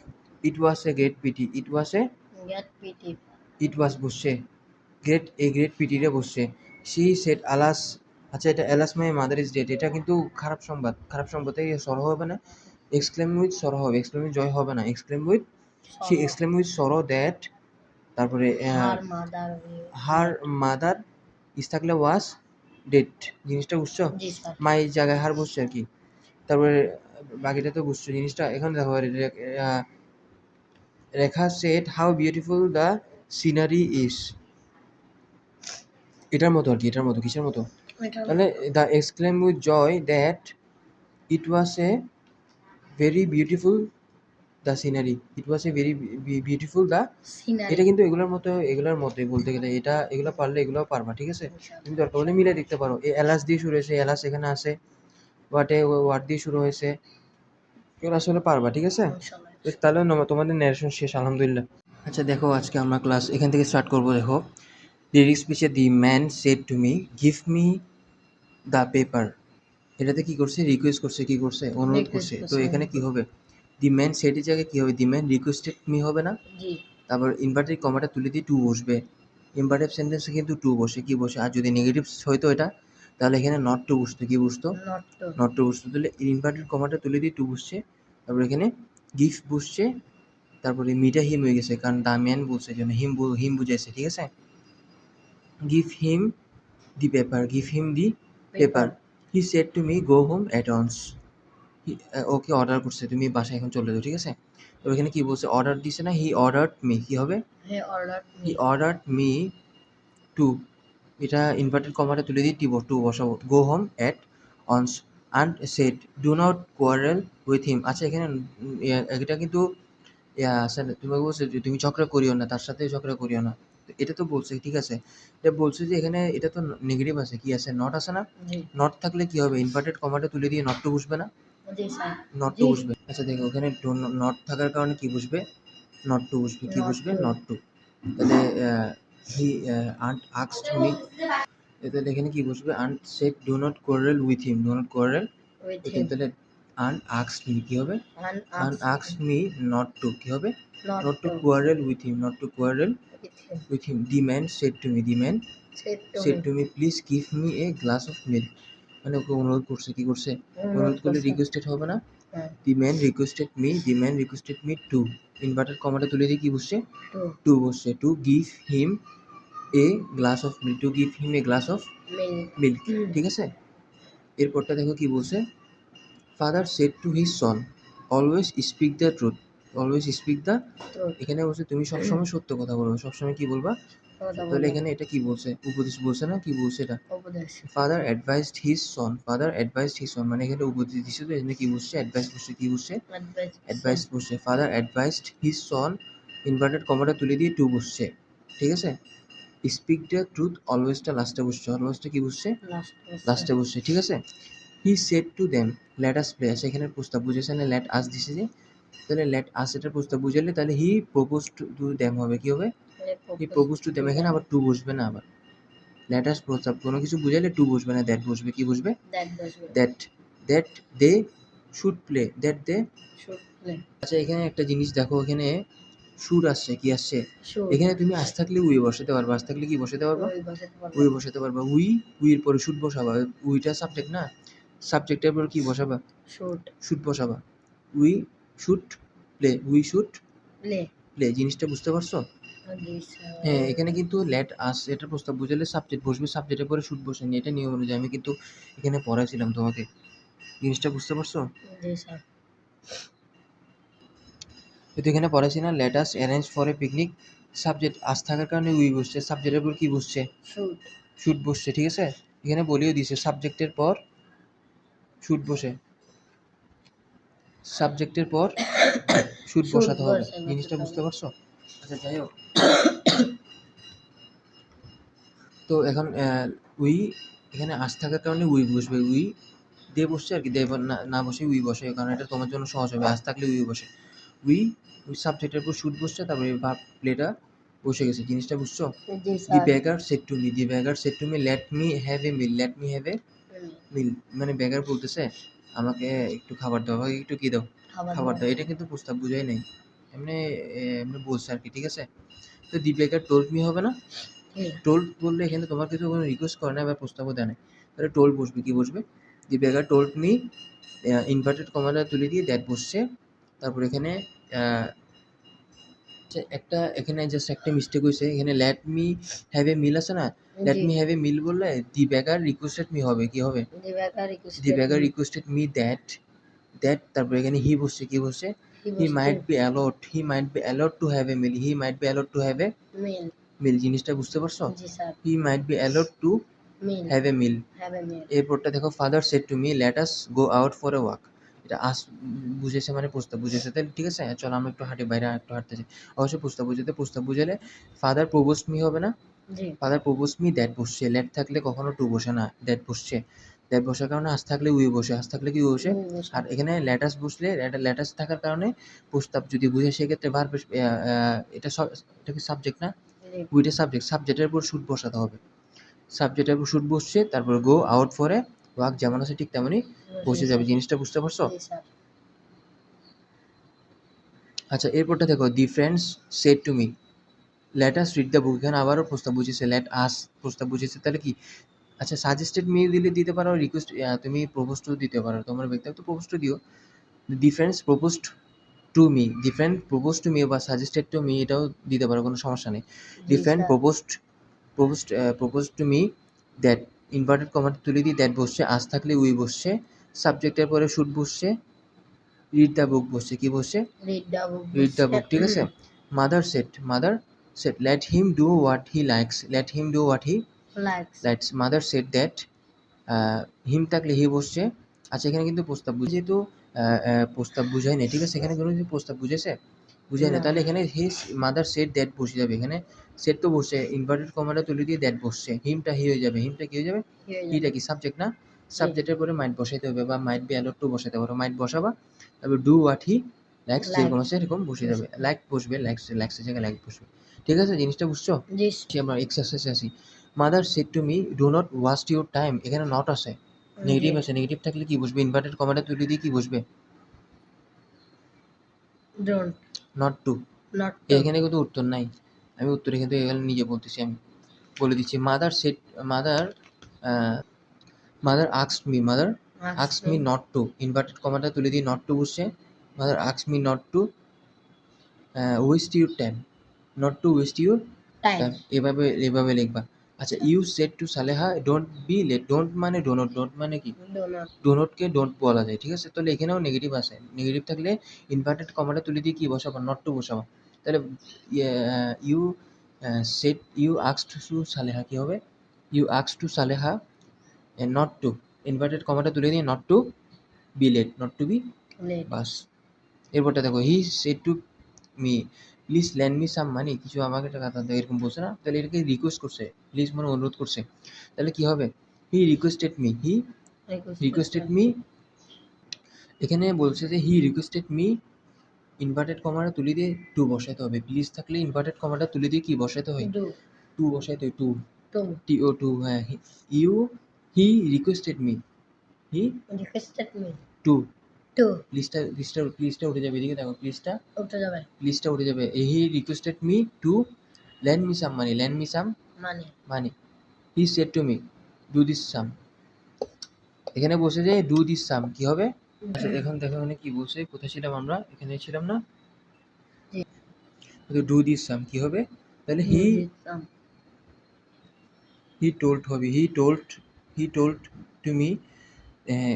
it was a great pity, it was a, great pity it was বসছে, গ্রেট এ গ্রেট পিটিরে বসছে। She said alas, আচ্ছা এটা alas my mother is dead, এটা কিন্তু খারাপ সংবাদ, খারাপ সংবাদে সরো হবে না, এক্সক্লেম উইথ সরো হবে, এক্সক্লেম উইথ জয় হবে না, exclaim with, she exclaim with sorrow that, তারপরে her mother her mother is থাকলে ওয়াজ ডেড, জিনিসটা বুঝছো? জি স্যার মাই জায়গায় হার বসছে আর কি। তারপরে বাকিটা তো বুঝছো জিনিসটা। এখন দেখো Rekha said how beautiful the scenery is, এটার মতো আর কি, এটার মতো, কিসের মতো, এটা তাহলে the exclaim with joy that it was a very beautiful the scenery, it was a very beautiful the, scenery এটা কিন্তু এগুলোর মতো, এগুলোর মতোই বলতে গেলে, এটা এগুলো পারলে এগুলোও পারবা, ঠিক আছে? তুমি দরকার হলে মিলে দেখতে পারো। এই এলাস দিয়ে শুরু হয়েছে, এলাস এখানে আছে, ওয়াটে ওয়াট দিয়ে শুরু হয়েছে, এগুলো আসলে পারবা, ঠিক আছে? তো তাহলে তোমাদের ন্যারেশন শেষ, আলহামদুলিল্লাহ। আচ্ছা দেখো, আজকে আমরা ক্লাস এখান থেকে স্টার্ট করবো। দেখো, লিরিক্স পিছে দি man said to me give me the paper, এটাতে কি করছে, রিকোয়েস্ট করছে, কি করছে, অনুরোধ Request করছে। তো করছে, এখানে কি হবে, দি ম্যান সেটের জায়গায় কি হবে, দি ম্যান রিকোয়েস্টেড মি হবে না, জি তারপর ইনভার্টেড কমাটা তুলে দিয়ে টু বসবে, ইম্পারেটিভ সেন্টেন্সে কিন্তু টু বসে, কি বসে, আর যদি নেগেটিভ হইতো এটা, তাহলে এখানে নট টু বসতো, কি বসতো, নট টু নট টু বসতো। তাহলে ইনভার্টেড কমাটা তুলে দিয়ে টু বসছে, তারপর এখানে গিফট বসছে, তারপরে মিটা হিম হয়ে গেছে, কারণ দা ম্যান বলছে, জন্য হিম হিম বুঝাইছে, ঠিক আছে? Give him the paper, give him the paper, he said to me go home at once, okay order করছে, তুমি বাসায় এখন চলে যাও, ঠিক আছে? তো এখানে কি বলছে, অর্ডার দিছে না, হি অর্ডার মি, কি হবে, he order he me order me to, এটা ইনভার্টেড কমাটা তুলে দিয়ে টু বসাবো, go home at once and said do not quarrel with him. আচ্ছা এখানে এটা কিন্তু স্যার তোমাকে বলছে যে তুমি ঝগড়া করিও না, তার সাথে ঝগড়া করিও না, তো এটা তো বলছে, ঠিক আছে? এটা বলছে যে এখানে এটা তো নেগেটিভ আছে, কি আছে, নট আছে না, জি নট থাকলে কি হবে, ইনভার্টেড কমাটা তুলে দিয়ে নট টু বসবে না, জি স্যার নট টু বসবে। আচ্ছা দেখো, ওখানে নট থাকার কারণে কি বসবে, নট টু বসবে, কি Not বসবে, to. Not to. তাহলে হি আন্ট আক্সড মি, তাহলে এখানে কি বসবে, aunt said do not quarrel with him, do not quarrel with with him, him তাহলে আন্ট আক্সড মি কি হবে, and আন্ট আক্সড মি নট টু, কি হবে, not not to to quarrel with him, not to quarrel with him with him. The man said to me, the man said to said me to me please give me a glass of milk, মানে ওকে অনুরোধ করছে, কি করছে, অনুরোধ করলে করছে। Requested হবে না, হ্যাঁ the man requested me, the man requested me to, inverted কমাটা তুলে দিয়ে কি বসছে, to টু বসছে, to give him a glass of milk, to give him a glass of milk milk, ঠিক আছে? এরপরটা দেখো কি বলছে, father said to his son always speak the truth, always speak the, truth এখানে বলছে তুমি সবসময় সত্য কথা বলবে, সবসময় কি বলবা, কথা তাহলে বলে এখানে এটা কি বলছে, উপদেশ বলছে না, কি বলছে এটা, উপদেশ ফাদার অ্যাডভাইসড হিজ সন, ফাদার অ্যাডভাইসড হিজ সন, মানে এখানে উপদেশ দিচ্ছে, তো এখানে কি বলছে, অ্যাডভাইস বসছে, কি বসছে, advice অ্যাডভাইস বসছে, father advised his son, inverted কমাটা তুলে দিয়ে টু বসছে, ঠিক আছে? স্পিক দ্য ট্রুথ অলওয়েজটা লাস্টে বসছে, অলওয়েজটা কি বসছে, last লাস্টে বসছে, ঠিক আছে? হি said to them let us play, সেখানে প্রস্তাব বুঝেছে না, লেট আস দিছে যে, তাহলে লেট আস এটার প্রস্তাব বুঝালে তাহলে হি প্রপোজ টু দেম হবে, কি হবে, হি প্রপোজ টু দেম, এখানে আবার টু বসবে না, আবার লেট আস প্রস্তাব, কোনো কিছু বুঝাইলে টু বসবে না, দ্যাট বসবে। কি বসবে? দ্যাট বসবে। That that they should play, that they. Should play. আচ্ছা এখানে একটা জিনিস দেখো, এখানে শুড আসছে, কি আসছে? শুড। এখানে তুমি আজ থাকলে উই বসাতে পারবা, আজ থাকলে কি বসাতে পারবা? ওই বসাতে পারবো। উই বসাতে পারবা। উইয়ের পরে শুড বসাবা, উইটা সাবজেক্ট না, সাবজেক্টের পর কি বসাবা? শুড। শুড বসাবা। We should play, we should play. Play. জিনিসটা বুঝতে পারছো? জি স্যার। হ্যাঁ, এখানে কিন্তু লেট আস এটা প্রস্তাব বুঝালে সাবজেক্ট বসবে, সাবজেক্টের পরে শুড বসেনি, এটা নিয়ম অনুযায়ী আমি কিন্তু এখানে পড়াইছিলাম তোমাকে। জিনিসটা বুঝতে পারছো? জি স্যার। কিন্তু এখানে পড়াইছি না, let us arrange for a picnic, subject us থাকার কারণে উই বসছে, সাবজেক্টের পর কি বসছে? শুড। শুড বসছে, ঠিক আছে? এখানে বলেও দিছে সাবজেক্টের পর শুড বসে, সাবজেক্টের পর শুড শুড বসাতে হবে। বসাতে জিনিসটা হবে। বুঝতে পারছো? আচ্ছা যাই হোক, তো এখন উই এখানে আস থাকার কারণে উই বসবে, উই দে বসছে আর কি, দে না না বসে উই বসে, কারণ এটা তোমার জন্য সহজ হবে, আস থাকলে উই বসে। উই উই সাবজেক্টের উপর শুড বসছে, তারপরে ভার্ব প্লেটা বসে গেছে। জিনিসটা বুঝছো? জি দি sir. Beggar said to me, the beggar said to me let me have a meal, let me have a meal. মানে বেগার বলতেছে আমাকে একটু খাবার দাও, আমাকে একটু কি দাও? খাবার দাও। এটা কিন্তু প্রস্তাব বুঝাই নাই, এমনি এমনি বলছে আর কি, ঠিক আছে? তো দি বেগার টোল্ড মি হবে না? টোল্ড বললে এখানে তোমার কিছু কোনো রিকোয়েস্ট করে না বা প্রস্তাবও দেয় না, তাহলে টোল্ড বসবে। কি বসবে? দি বেগার টোল্ড মি, ইনভার্টেড কমাটা তুলে দিয়ে দ্যাট বসছে। তারপর এখানে একটা এখানে জাস্ট একটা মিস্টেক হয়েছে, এখানে let me have a meal আছে না, let me have a meal বললে দি বেগার রিকোয়েস্টেড মি হবে। কি হবে? The beggar the beggar requested requested me that, that তারপর এখানে হি বসছে। কি বসছে? He might be allowed, he might be allowed to have a meal, he might be allowed to have a meal. Meal. জিনিসটা বুঝতে পারছো? জি sir. He might be allowed two mill. Have a meal. Have a meal. এরপরটা দেখো, father said to me let us go out for a walk. এটা us বুঝেছে মানে প্রস্তাব বুঝেছে, তাহলে ঠিক আছে, চলো আমরা একটু হাঁটি, বাইরে একটু হাঁটতেছি। অবশ্যই প্রস্তাব বুঝাতে, প্রস্তাব বুঝালে ফাদার প্রপোজড মি হবে না? জি। ফাদার প্রপোজড মি দ্যাট বসছে, লেট থাকলে কখনো টু বসে না, দ্যাট বসছে। দ্যাট বসার কারণে আস থাকলে উই বসে, আস থাকলে কি বসে? আর এখানে লেটাস বসলে, লেটাস থাকার কারণে প্রস্তাব যদি বুঝে সেক্ষেত্রে ভার্ব এটা এটা কি সাবজেক্ট না? উইটা সাবজেক্ট, সাবজেক্টের উপর শুড বসাতে হবে। সাবজেক্টের উপর শুড বসছে, তারপর go out for a walk যেমন আছে ঠিক তেমনই বসে যাবে। জিনিসটা বুঝতে পারছো? জি স্যার। আচ্ছা এরপরটা দেখো, the friends said to me let us read the book. এখানে আবারও প্রস্তাব বুঝেছে, লেট আস প্রস্তাব বুঝেছে, তাহলে কি? আচ্ছা সাজেস্টেড মি দিলে দিতে পারো, রিকোয়েস্ট তুমি প্রপোজ টু দিতে পারো, তোমার ব্যক্তিগত প্রপোজ টু দিও। The friends proposed to me, the friend propose to me বা সাজেস্টেড টু মি এটাও দিতে পারো, কোনো সমস্যা নেই। The friend proposed to me that, inverted কমাটা তুলে দিয়ে দ্যাট বসছে, আজ থাকলে উই বসছে, সাবজেক্টের পরে শুড বসছে, রিড দ্য বুক বসছে। কি বসছে? Read the book. Read the book, ঠিক আছে? Mother said let him do what he likes, let him do what he likes. Mother said that, him থাকলে হি বসছে। আচ্ছা এখানে কিন্তু প্রস্তাব যেহেতু প্রস্তাব বুঝাই নাই, ঠিক আছে? এখানে কোনো যদি প্রস্তাব বুঝেছে, বুঝাই না, তাহলে এখানে হিজ মাদার সেট দ্যাট বসে যাবে। এখানে সেট তো বসছে, ইনভার্টেড কমাটা তুলে দিয়ে দ্যাট বসছে, হিমটা হি হয়ে যাবে। হিমটা কি হয়ে যাবে? হিটা কি সাবজেক্ট না? সাবজেক্টের পরে মাইট বসাইতে হবে, বা মাইট বি অ্যালাউড টু বসাতে পারো, মাইট বসাবা, তারপর ডু হোয়াট হি লাইকস যেরকম আছে এরকম বসে যাবে, লাইক বসবে, লাইকসের জায়গায় লাইক বসবে, ঠিক আছে? জিনিসটা বুঝছো? জি। আমরা এক্সারসাইজে আসি। Mother said to me do not waste your time, এখানে নট আছে, নেগেটিভ আছে, নেগেটিভ থাকলে কি বসবে? ইনভার্টেড কমাটা তুলে দিয়ে কি বসবে? ডোন্ট। Not to. নট এখানে কিন্তু উত্তর নাই, আমি উত্তর কিন্তু এখানে নিজে বলতেছি, আমি বলে দিচ্ছি। মাদার সেড, মাদার মাদার আক্সড মি, মাদার আক্সড মি নট টু, ইনভার্টেড কমাটা তুলে দিয়ে নট টু বসছে, মাদার আক্সড me not to waste your time, not to waste your time, এভাবে এভাবে লিখবা। আচ্ছা you said to Saleha don't be late, don't মানে ডোনট, ডোন্ট মানে কি? ডোনটকে ডোন্ট বলা যায়, ঠিক আছে? তাহলে এখানেও নেগেটিভ আছে, নেগেটিভ থাকলে ইনভার্টেড কমাটা তুলে দিয়ে কি বসাবা? নট টু বসাবা। তাহলে ইউ সেড, ইউ আক্সড টু সালেহা কি হবে? ইউ আক্সড to Saleha not to, inverted কমাটা তুলে দিয়ে not to be late, not to be late. বাস। এরপরটা দেখো, he said to me please lend me some money, কিছু আমাকে টাকা দাও, এরকম বলছে না? তাহলে এটাকে রিকোয়েস্ট করছে, প্লিজ মানে অনুরোধ করছে, তাহলে কি হবে? হি requested me, he requested me. এখানে বলছে যে হি রিকোয়েস্টেড মি, ইনভার্টেড কমাটা তুলে দিয়ে টু বসাইতে হবে, প্লিজ থাকলে ইনভার্টেড কমাটা তুলে দিয়ে কি বসাইতে হয়? টু বসাইতে হয়, টু। টু TO2 হ্যাঁ you he requested me he requested me to to প্লিজটা উঠে যাবে এদিকে দেখো উঠে যাবে প্লিজটা উঠে যাবে he requested me to lend me some মানে money he said to me do this sum এখানে বসে যে ডু দিস সাম কি হবে আচ্ছা এখন দেখো এখানে কি বলছে কোথায় ছিলাম আমরা এখানে ছিলাম না জি তো ডু দিস সাম কি হবে তাহলে do this sum he told to me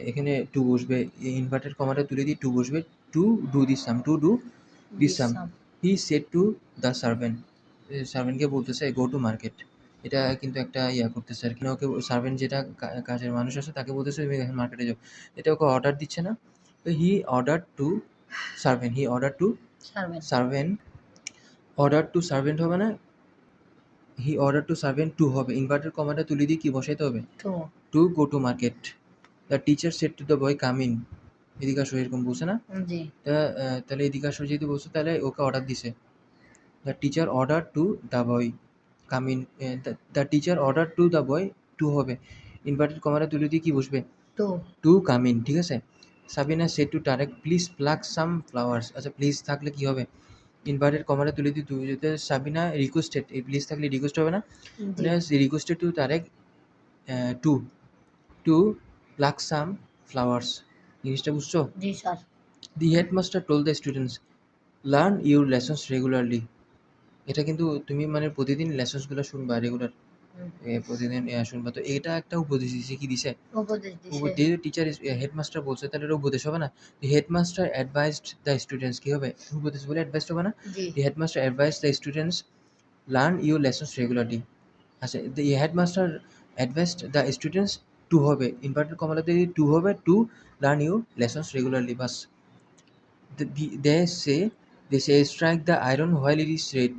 এখানে টু বসবে ইনভার্টেড কমাটা তুলে দিয়ে টু বসবে to do this sum to do this this sum sum he said to the সার্ভেন্টকে বলতেছে গো টু মার্কেট এটা কিন্তু একটা ইয়া করতেছে আর কি না ওকে সার্ভেন্ট যেটা কাজের মানুষ আছে তাকে বলতেছে তুমি এখন মার্কেটে যাও এটা ওকে অর্ডার দিচ্ছে না তো he order to servant servant servant order to servant হবে না he order to servant to হবে ইনভার্টেড কমাটা তুলে দিয়ে কি বসাইতে হবে to to go to market the teacher said to the boy come in এদিকে আসো এরকম বলছে না জি তাহলে এদিকে আসো যেহেতু বলছে তাহলে ওকে অর্ডার দিছে the teacher order to the boy come in the teacher order to the boy to হবে ইনভার্টেড কমাটা তুলে দিয়ে কি বসবে টু টু কাম ইন ঠিক আছে Sabina said to Tarique please pluck some flowers আচ্ছা প্লিজ থাকলে কি হবে ইনভার্টেড কমাটা তুলে দিয়ে তুই যদি সাবিনা রিকোয়েস্টেড এই প্লিজ থাকলে রিকোয়েস্ট হবে না জি মানে requested to Tarique to to pluck some flowers জিনিসটা বুঝছো জি sir the headmaster told the students learn your lessons regularly এটা কিন্তু তুমি মানে প্রতিদিন লেসন্সগুলো শুনবা রেগুলার প্রতিদিন শুনবা তো এটা একটা উপদেশ দিছে কি দিছে উপদেশ দিছে যেহেতু টিচার হেডমাস্টার বলছে তাহলে এটা উপদেশ হবে না the headmaster advised the students কি হবে উপদেশ বলে অ্যাডভাইসড হবে না জি the headmaster advise the students learn your lessons regularly আচ্ছা the headmaster advised the students to হবে ইনভার্টেড কমালাতে টু হবে to learn your lessons regularly বাস they say strike the iron while it is red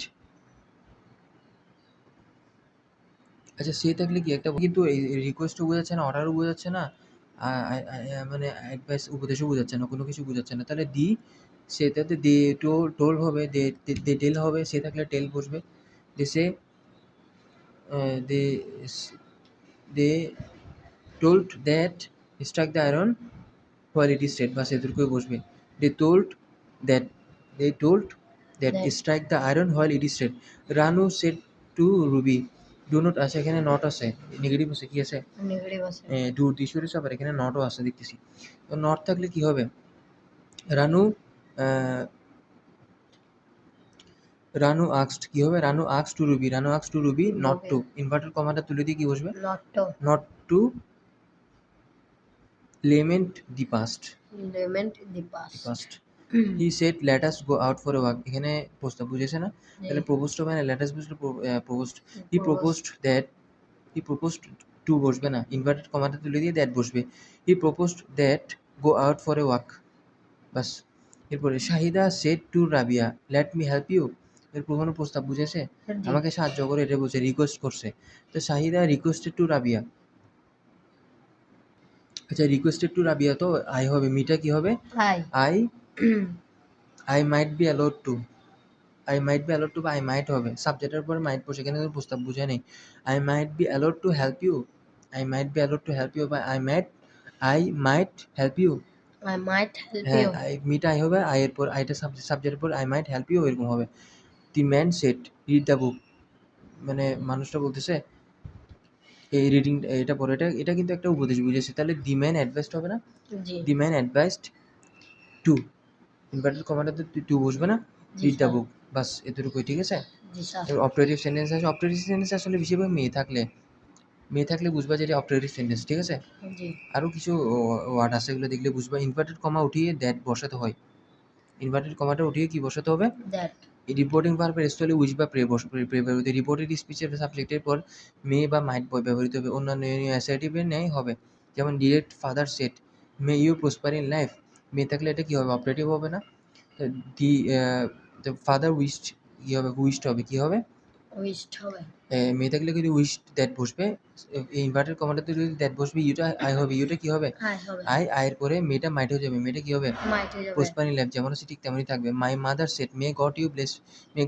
আচ্ছা say থাকলে কি একটা কিন্তু রিকোয়েস্টও বোঝাচ্ছে না অর্ডারও বোঝাচ্ছে না মানে অ্যাডভাইস উপদেশও বোঝাচ্ছে না কোনো কিছু বোঝাচ্ছে না তাহলে দি সেটাতে দে টোল হবে দে টেল হবে সে থাকলে টেল বসবে they say they they told that strike the iron while it is red বাস এদেরকেও বসবে they told that they told that That strike the iron while it is red Ranu said to Ruby do not আছে এখানে not আছে negative আছে কি আছে negative আছে ডু দিশোর আবার এখানে নটও আছে দেখতেছি তো নট থাকলে কি হবে রানু রানু আক্সড কি হবে রানু আক্স to Ruby not Okay. To inverted কমাটা তুলে দিয়ে কি বসবে not to not to lament the past lament the past he said let us go out for a walk এখানে প্রস্তাব বুঝেছে না তাহলে প্রপোজড হবে না লেট আস বুঝলে proposed he proposed that he proposed to বসবে না ইনভার্টেড কমাটা তুলে দিয়ে দ্যাট বসবে he proposed that go out for a walk বাস এরপরে Shahida said to Rabiya let me help you এর কোনো প্রস্তাব বুঝেছে আমাকে সাহায্য করে এটা বলছে রিকোয়েস্ট করছে তো শাহিদা রিকোয়েস্টেড টু রাবিয়া আচ্ছা রিকোয়েস্টেড টু রাবিয়া তো আই হবে মিটা কি হবে hi I I might be allowed two বা আই মাইট হবে সাবজেক্টের পরে মাইট বসে এখানে কোনো প্রস্তাব বুঝে নেই I might be allowed to help you বা I might help you I might help হ্যাঁ ইউ মিটা আই হবে আই এর পর আইটা সাবজেক্টের পর আই মাইট হেল্প ইউ এরকম হবে the man said read the বুক মানে মানুষটা বলতেছে এই রিডিং এটা পড়ে এটা কিন্তু একটা উপদেশ বুঝেছে তাহলে দি ম্যান অ্যাডভাইসড হবে না জি the man advised to inverted কমাটাতে টু বসবে না জি রিড দ্য স্যার বুক বাস এতটুকুই ঠিক আছে জি স্যার এবার অপারেটিভ সেন্টেন্স আছে অপারেটিভ সেন্টেন্স আসলে বেশিরভাগ মেয়ে থাকলে বুঝবা যে এটা অপারেটিভ সেন্টেন্স ঠিক আছে জি আরও কিছু ওয়ার্ড আছে এগুলো দেখলে বুঝবা ইনভার্টেড কমা উঠিয়ে দ্যাট বসাতে হয় ইনভার্টেড কমাটা উঠিয়ে কি বসাতে হবে দ্যাট রিপোর্টিং ভার্বের স্থলে উইচ বা প্রে ব্যবহৃত রিপোর্টেড স্পিচের সাবজেক্টের পর মে বা মাইট ব্যবহৃত হবে অন্যান্য অ্যাসার্টিভের ন্যায় হবে যেমন direct father said may you prosper in life may থাকলে এটা কী হবে অপারেটিভ হবে না দি ফাদার উইস্ট কী হবে উইস্ট হবে কী হবে উইস্ট হবে মেয়ে থাকলে যদি উইস্ট দ্যাট বসবে ইনভার্টেড কমাটাতে যদি দ্যাট বসবে ইউটা আই হবে ইউটা কী হবে হাই হবে আয়ের পরে মেয়েটা মাইট হয়ে যাবে মেয়েটা কী হবে মাইট হয়ে যাবে প্রসপার ইন লাইফ যেমন আছে ঠিক তেমনই থাকবে my mother said may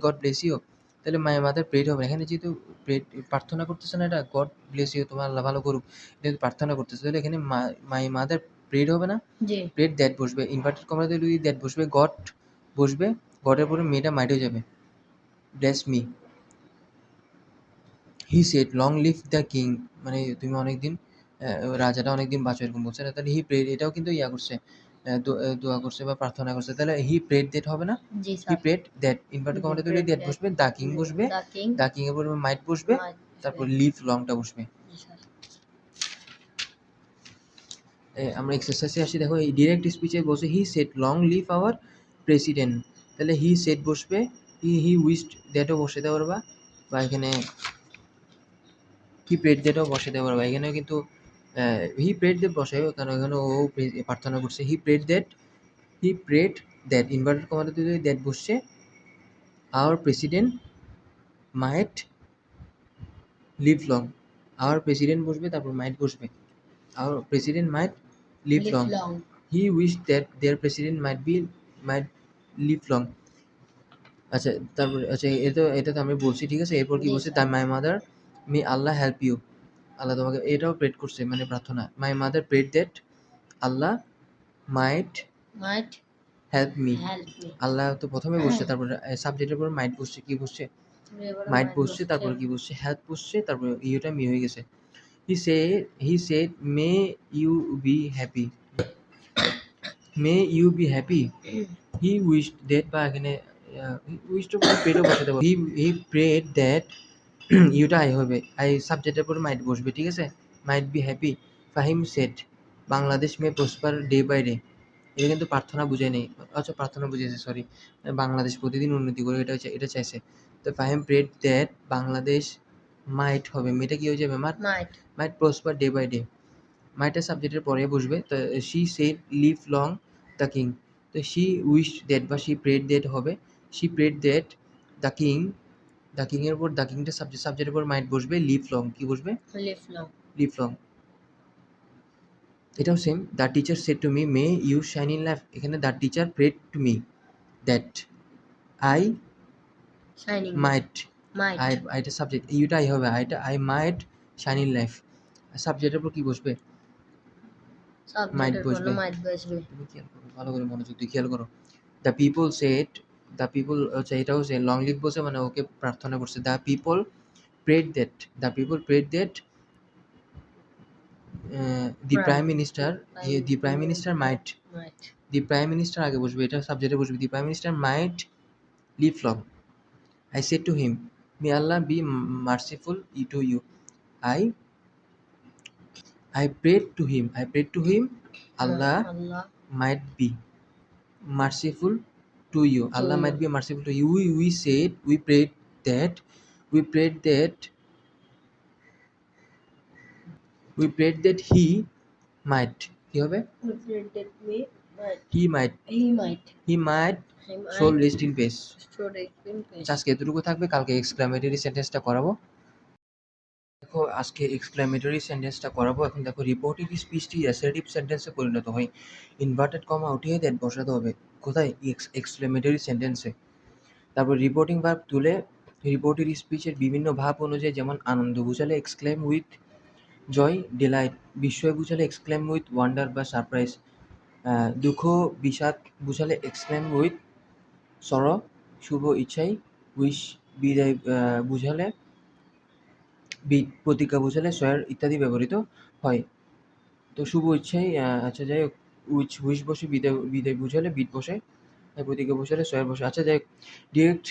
God bless you তাহলে মাই মাদার প্রেড হবে। এখানে যেহেতু প্রেড প্রার্থনা করতেছে না, এটা গড ব্লেস ইউ, তোমার আল্লাহ ভালো করুক, এটা প্রার্থনা করতেছে, তাহলে এখানে মাই মাদার প্রেড হবে না, জি। প্রেড দ্যাট বসবে, ইনভার্টেড কমা দিলে দ্যাট বসবে, গড বসবে, গডের পরে মেয়েটা মাইট হয়ে যাবে, bless me. He said long live the king, মানে তুমি অনেকদিন রাজাটা অনেকদিন বাঁচো, এরকম বলছে না, তাহলে হি প্রেড, এটাও কিন্তু ইয়া করছে, দোয়া করছে বা প্রার্থনা করছে, তাহলে হি প্রেড দ্যাট হবে না, জি হি স্যার। প্রেড দ্যাট, ইনভার্টেড জি, কমাটা দিলে prayed দ্যাট that বসবে, দ্য কিং বসবে, the king দ্য কিং এর পরে মাইট বসবে, might তারপর be- লিভ লংটা বসবে। জি স্যার। আমরা এক্সারসাইজে আসি, দেখো এই ডিরেক্ট স্পিচে বসে he said long live our president, তাহলে হি সেড বসবে, হি উইশড দ্যাটও বসে দেওয়া পারবা, বা এখানে হি প্রেড দ্যাটও বসে দেওয়া পারবা, এখানেও কিন্তু হি প্রেড দ্যাট বসে, কারণ এখানে ও প্রার্থনা করছে, হি প্রেড দ্যাট ইনভার্টেড কমাতে দিলে দ্যাট বসছে, আওয়ার প্রেসিডেন্ট মাইট লিভ লং, আওয়ার প্রেসিডেন্ট বসবে, তারপর মাইট বসবে, hour president mite leave Live long, long. He wish that there president mite live long. আচ্ছা, তারপরে আচ্ছা, এটা তো আমি বলছি, ঠিক আছে, এরপর কি জি বলছে, sir. The my mother may Allah help you, আল্লাহ তোমাকে, এটাও প্রেড করছে, মানে প্রার্থনা, my mother prayed that Allah might Might help me, help me. আল্লাহ তো প্রথমে বসছে, তারপরে সাবজেক্টের পর মাইট বসছে, কি বসছে, এবারে মাইট might বসছে, বসছে। তারপরে কি বসছে, হেল্প বসছে, তারপরে ইউটা মি হয়ে গেছে। He said may you be happy, may you be happy, he wished that, বা এখানে উইশড প্রেডও বসাতে পারবো, হি প্রেড দ্যাট ইউটা আই হবে, আই সাবজেক্টের পর মাইট বসবে, ঠিক আছে, might be happy, Fahim said Bangladesh may prosper day by day, এটা কিন্তু প্রার্থনা বুঝায় নেই, আচ্ছা প্রার্থনা বুঝেছে, সরি, বাংলাদেশ প্রতিদিন উন্নতি করে, এটা হচ্ছে, এটা চাইছে, তো Fahim prayed that Bangladesh might হবে, মেয়েটা কি হয়ে যাবে, Might. Might prosper day by day, মাইটা সাবজেক্টের পরে বসবে, তো she said live long the king, তো শি উইশ দ্যাট বা শি প্রেড দ্যাট হবে, she prayed that the king, the king এর উপর, দ্য কিংটা সাবজেক্টের উপর মাইট বসবে, লিভ লং কি বসবে, Live long. Live long. এটাও same, the teacher said to me may you shine in life, এখানে the teacher prayed to me that I Shining. Might, Might. আইটা সাবজেক্ট, ইউটা আই হবে, I might shine in life, সাবজেক্টের উপর কি বসবে, মাইট সাবজেক্টের জন্য বসবে, might বসবে। তুমি খেয়াল করো, ভালো করে মনোযোগ দিয়ে খেয়াল করো, the people said, the people হচ্ছে, এটাও সে লং লিভ বসে, মানে ওকে প্রার্থনা করছে, the people prayed that, the people prayed that the prime minister, the prime minister might, Might. The prime minister আগে বসবে, এটা সাবজেক্টে বসবে, the prime minister might live long, I said to him may Allah be merciful to you, I I prayed to him Allah Allah might be merciful to you, To Allah you. might be merciful to you, we said, that we prayed that he might, কি হবে, Represented me. Might. he might He might. soul rest in peace। Should in peace. আজকে এতটুকু থাকবে, কালকে exclamatory সেন্টেন্সটা করাবো। দেখো আজকে এক্সক্লামেটরি সেন্টেন্সটা করাবো, এখন দেখো রিপোর্টিভ স্পিচটি অ্যাসার্টিভ সেন্টেন্সে পরিণত হয়, ইনভার্টেড কমা উঠিয়ে দ্যাট বসাতে হবে, কোথায়, এক্সক্লামেটরি সেন্টেন্সে। তারপর রিপোর্টিং ভার্ব তুলে রিপোর্টেড স্পিচের বিভিন্ন ভাব অনুযায়ী, যেমন আনন্দ বুঝালে এক্সক্লেম উইথ জয় ডিলাইট, বিস্ময় বুঝালে এক্সক্লেম উইথ ওয়ান্ডার বা সারপ্রাইজ, দুঃখ বিষাদ বুঝালে এক্সক্লেম উইথ সর, শুভ ইচ্ছাই উইশ, বিদায় বুঝালে প্রতিজ্ঞা বুঝালে সয়ার ইত্যাদি ব্যবহৃত হয়। তো শুভ ইচ্ছাই, আচ্ছা যাই হোক, উইশ বসে, বিদায় বুঝালে বিট বসে, প্রতিজ্ঞা বসালে সয়ার বসে। আচ্ছা যাই হোক, ডিরেক্ট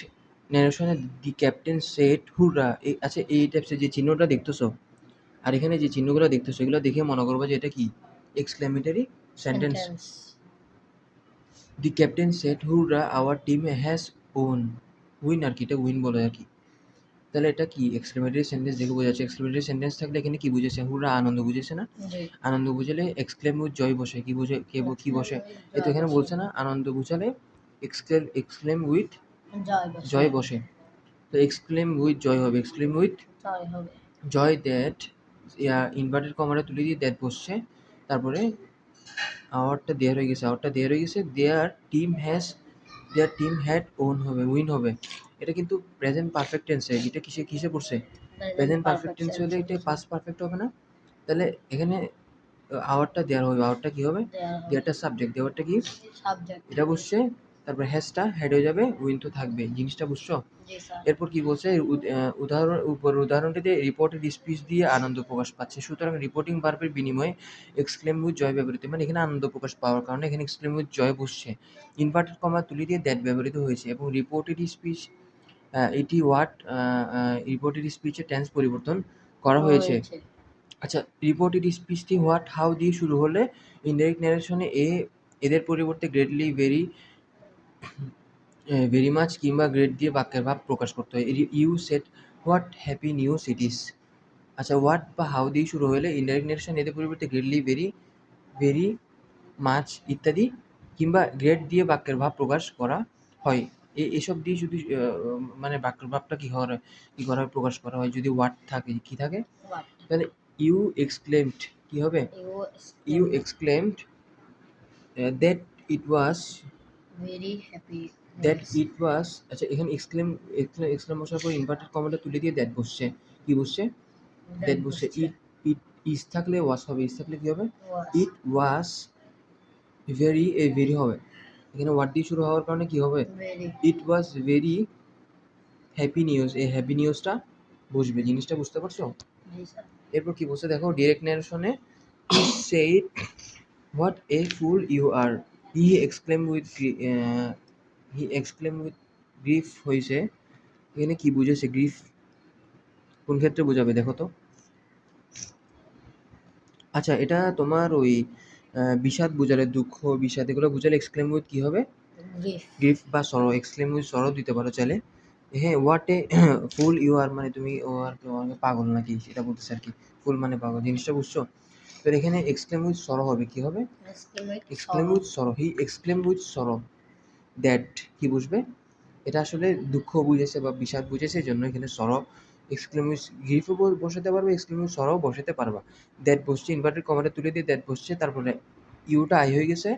ন্যারেশনে দি ক্যাপ্টেন সেট হুররা, আচ্ছা এই টাইপসের যে চিহ্নটা দেখতেছো, আর এখানে যে চিহ্নগুলো দেখতেছো, এগুলো দেখে মনে করবো যে এটা কি, exclamatory sentence. Sentence. The captain said hurrah our team has won, win আর কি, এটা উইন বলে আর কি, তাহলে এটা কি এক্সক্লেমেটরি সেন্টেন্স দেখে বোঝাচ্ছে, এক্সক্লেমেটরি সেন্টেন্স থাকলে এখানে কি বুঝেছে, হুররা আনন্দ বুঝেছে না, জি। আনন্দ বুঝালে এক্সক্লেম উইথ জয় বসে, কি বুঝে, কি বসে, এ তো এখানে বলছে না, আনন্দ বুঝালে এক্সক্লেম উইথ জয় বসে, তো এক্সক্লেম উইথ জয় হবে, এক্সক্লেম উইথ জয় হবে। জয় দ্যাট, ইনভার্টেড কমাটা তুলে দিয়ে দ্যাট বসছে, তারপরে আওয়ারটা দেয়ার হয়ে গেছে, দেয়ার টিম হ্যাড ওন হবে, উইন হবে, এটা কিন্তু প্রেজেন্ট পারফেক্ট টেন্সে, এটা কিসে কিসে পড়ছে? প্রেজেন্ট পারফেক্ট টেন্সে হলে এটা পাস্ট পারফেক্ট হবে না? তাহলে এখানে আওয়ারটা দেওয়া হবে, আওয়ারটা কি হবে? দেওয়ারটা সাবজেক্ট, দেওয়ারটা কি? সাবজেক্ট। এটা বসছে, তারপর হ্যাজটা হেড হয়ে যাবে, উইল তো থাকবে, জিনিসটা বুঝছো? জি স্যার। এরপর কি বলছে উদাহরণটিতে রিপোর্টেড স্পিচ দিয়ে আনন্দ প্রকাশ পাচ্ছে, সুতরাং রিপোর্টিং ভার্বের বিনিময়ে এক্সক্লেম উইথ জয় ব্যবহৃত, মানে এখানে আনন্দ প্রকাশ পাওয়ার কারণে এখানে এক্সক্লেম উইথ জয় বসছে, ইনভার্টেড কমা তুলি দিয়ে দ্যাট ব্যবহৃত হয়েছে, এবং রিপোর্টেড স্পিচ এটি হোয়াট রিপোর্টেড স্পিচের টেন্স পরিবর্তন করা হয়েছে। আচ্ছা, রিপোর্টেড স্পিচটি হোয়াট হাউ দিয়ে শুরু হলে ইনডাইরেক্ট ন্যারেশনে এদের পরিবর্তে গ্রেটলি, ভেরি মাচ কিংবা গ্রেট দিয়ে বাক্যের ভাব প্রকাশ করতে হয়। You said what happy news it is. আচ্ছা, হোয়াট বা হাউ দিয়ে শুরু হলে ইনডাইরেক্ট ন্যারেশন এদের পরিবর্তে গ্রেটলি, ভেরি মাচ ইত্যাদি কিংবা গ্রেট দিয়ে বাক্যের ভাব প্রকাশ করা হয়। এসব দিয়ে যদি মানে বাক্যের ভাবটা কি করা হয়, প্রকাশ করা হয় যদি হোয়াট থাকে, কি থাকে? তাহলে ইউ এক্সক্লেমড কি হবে? You exclaimed that it was, very happy. That it was. আচ্ছা, এখানে এক্সক্লেম বসার পর ইনভার্টেড কমাটা তুলে দিয়ে দ্যাট বসছে, কি বসছে? দ্যাট বসছে। ইট ইট ইজ থাকলে ওয়াজ হবে, ইজ থাকলে কি হবে? ইট ওয়াজ ভেরি, ভেরি হবে, এখানে ওয়াট দিয়ে শুরু হওয়ার কারণে কি হবে? It was very happy news, এই হ্যাপি নিউজটা বসবে, জিনিসটা বুঝতে পারছো? এরপর কি বলছে দেখো, ডিরেক্ট ন্যারেশনে he said what a fool you are, he exclaim with grief হয়েছে, এখানে কি বুঝেছে? গ্রিফ কোন ক্ষেত্রে বোঝাবে দেখো তো? আচ্ছা, এটা তোমার ওই বিষাদ বোঝালে, দুঃখ বিষাদ এগুলো বোঝালে এক্সক্লেম উইথ কি হবে? গ্রিফ বা সরো, এক্সক্লেম উইথ সরো দিতে পারো চাইলে। হ্যাঁ, হোয়াট এ ফুল ইউ আর মানে তুমি ও আর কি পাগল নাকি সেটা বলতেছে আর কি, ফুল মানে পাগল, জিনিসটা বুঝছো? তো এখানে এক্সক্লেম উইথ সরো হবে, কি হবে? এক্সক্লেম উইথ সরো, হি এক্সক্লেম উইথ সরো দ্যাট, কি বুঝবে? এটা আসলে দুঃখ বুঝেছে বা বিষাদ বুঝেছে, এই জন্য এখানে সরো, এক্সক্লেম উইথ গ্রিফও বসাতে পারবে, এক্সক্লেম উইথ সরো বসাতে পারবা। দ্যাট বসছে, ইনভার্টেড কমাটা তুলে দিয়ে দ্যাট বসছে, তারপরে ইউটা আই হয়ে গেছে,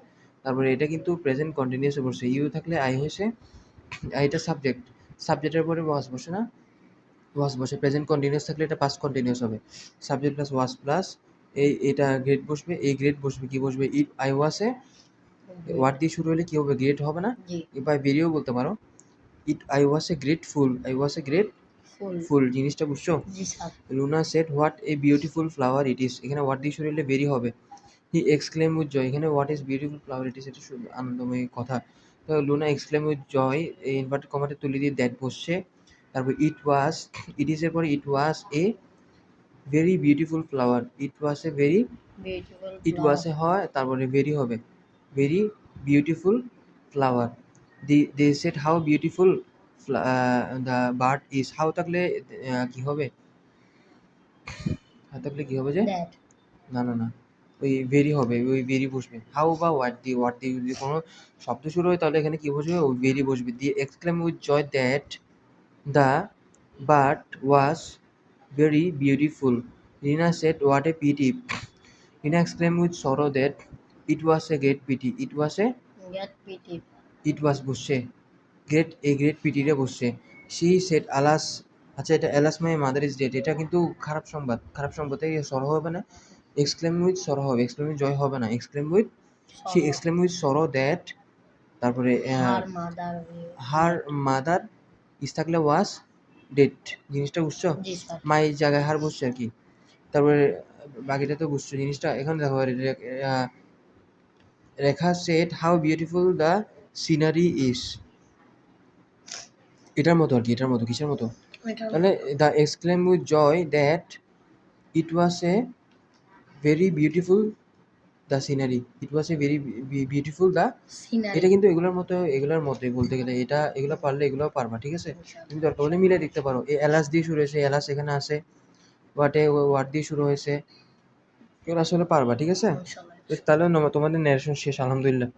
তারপরে এটা কিন্তু প্রেজেন্ট কন্টিনিউয়াসে বসছে, ইউ থাকলে আই হয়েছে, এটা সাবজেক্ট, সাবজেক্টের পরে ওয়াজ বসে না? ওয়াজ বসে, প্রেজেন্ট কন্টিনিউয়াস থাকলে এটা পাস্ট কন্টিনিউয়াস হবে, সাবজেক্ট প্লাস ওয়াজ প্লাস এটা গ্রেড বসবে, এই গ্রেড বসবে, কি বসবে? ইট আই ওয়াসে, ওয়ার্ড দিয়ে শুরু হলে কি হবে? গ্রেট হবে না? বা বেরিয়েও বলতে পারো, it I was a great fool, I was a great fool, জিনিসটা বুঝছো? Luna said what a beautiful flower it is, এখানে ওয়ার্ড দিয়ে শুরু হলে বেরি হবে। হি এক্সক্লেম উইথ জয়, এখানে what is beautiful flower it is, এটা আনন্দময়ী কথা। তো লুনা এক্সক্লেম উইথ জয়, এই ইনভার্টেড কমাটা তুলে দিয়ে দ্যাট বসছে, তারপর ইট ওয়াজ, ইট ইজ এর পরে it was a very beautiful flower, it was a very, it was a হয়, তারপরে ভেরি হবে, very beautiful flower. They said how beautiful the bird is, how থাকলে কি হবে? হাউ থাকলে কি হবে যে? না না না, ওই ভেরি হবে, ওই ভেরি বসবে। হাউ বা ওয়াট দিয়ে যদি কোনো শব্দ শুরু হয় তাহলে এখানে কি বসবে? ওই ভেরি বসবে, দিয়ে exclaim with joy that the bird was very beautiful. Rina said what a pity, Rina exclaim with sorrow that it was a great pity, it was a, it was বসছে, গ্রেট পিটিরে বসছে। শি সেড আলাস, আচ্ছা এটা alas my mother is dead, এটা কিন্তু খারাপ সংবাদ, খারাপ সংবাদে সরো হবে না, এক্সক্লেম উইথ সরো হবে, এক্সক্লেম উইথ জয় হবে না, exclaim with, she exclaim with sorrow that, তারপরে হার মাদার ইজ থাকলে ওয়াজ ডেড, জিনিসটা বুঝছো? মাই জায়গায় হার বসছে আর কি, তারপরে বাকিটা তো বুঝছো জিনিসটা। এখন দেখো Rekha said how beautiful the scenery is, এটার মতো আর কি, এটার মতো, কিসের মতো? তাহলে the exclaim with joy that it was a very beautiful the scenery, it was a very beautiful the, এটা কিন্তু এগুলোর মতোই বলতে গেলে, এটা এগুলো পারলে এগুলোও পারবা, ঠিক আছে? তুমি দরকার হলে মিলে দেখতে পারো, এই এলাস দিয়ে শুরু হয়েছে, এলাস এখানে আছে, ওয়াট দিয়ে শুরু হয়েছে, এগুলো আসলে পারবা, ঠিক আছে? তাহলে তোমাদের ন্যারেশন শেষ, আলহামদুলিল্লাহ।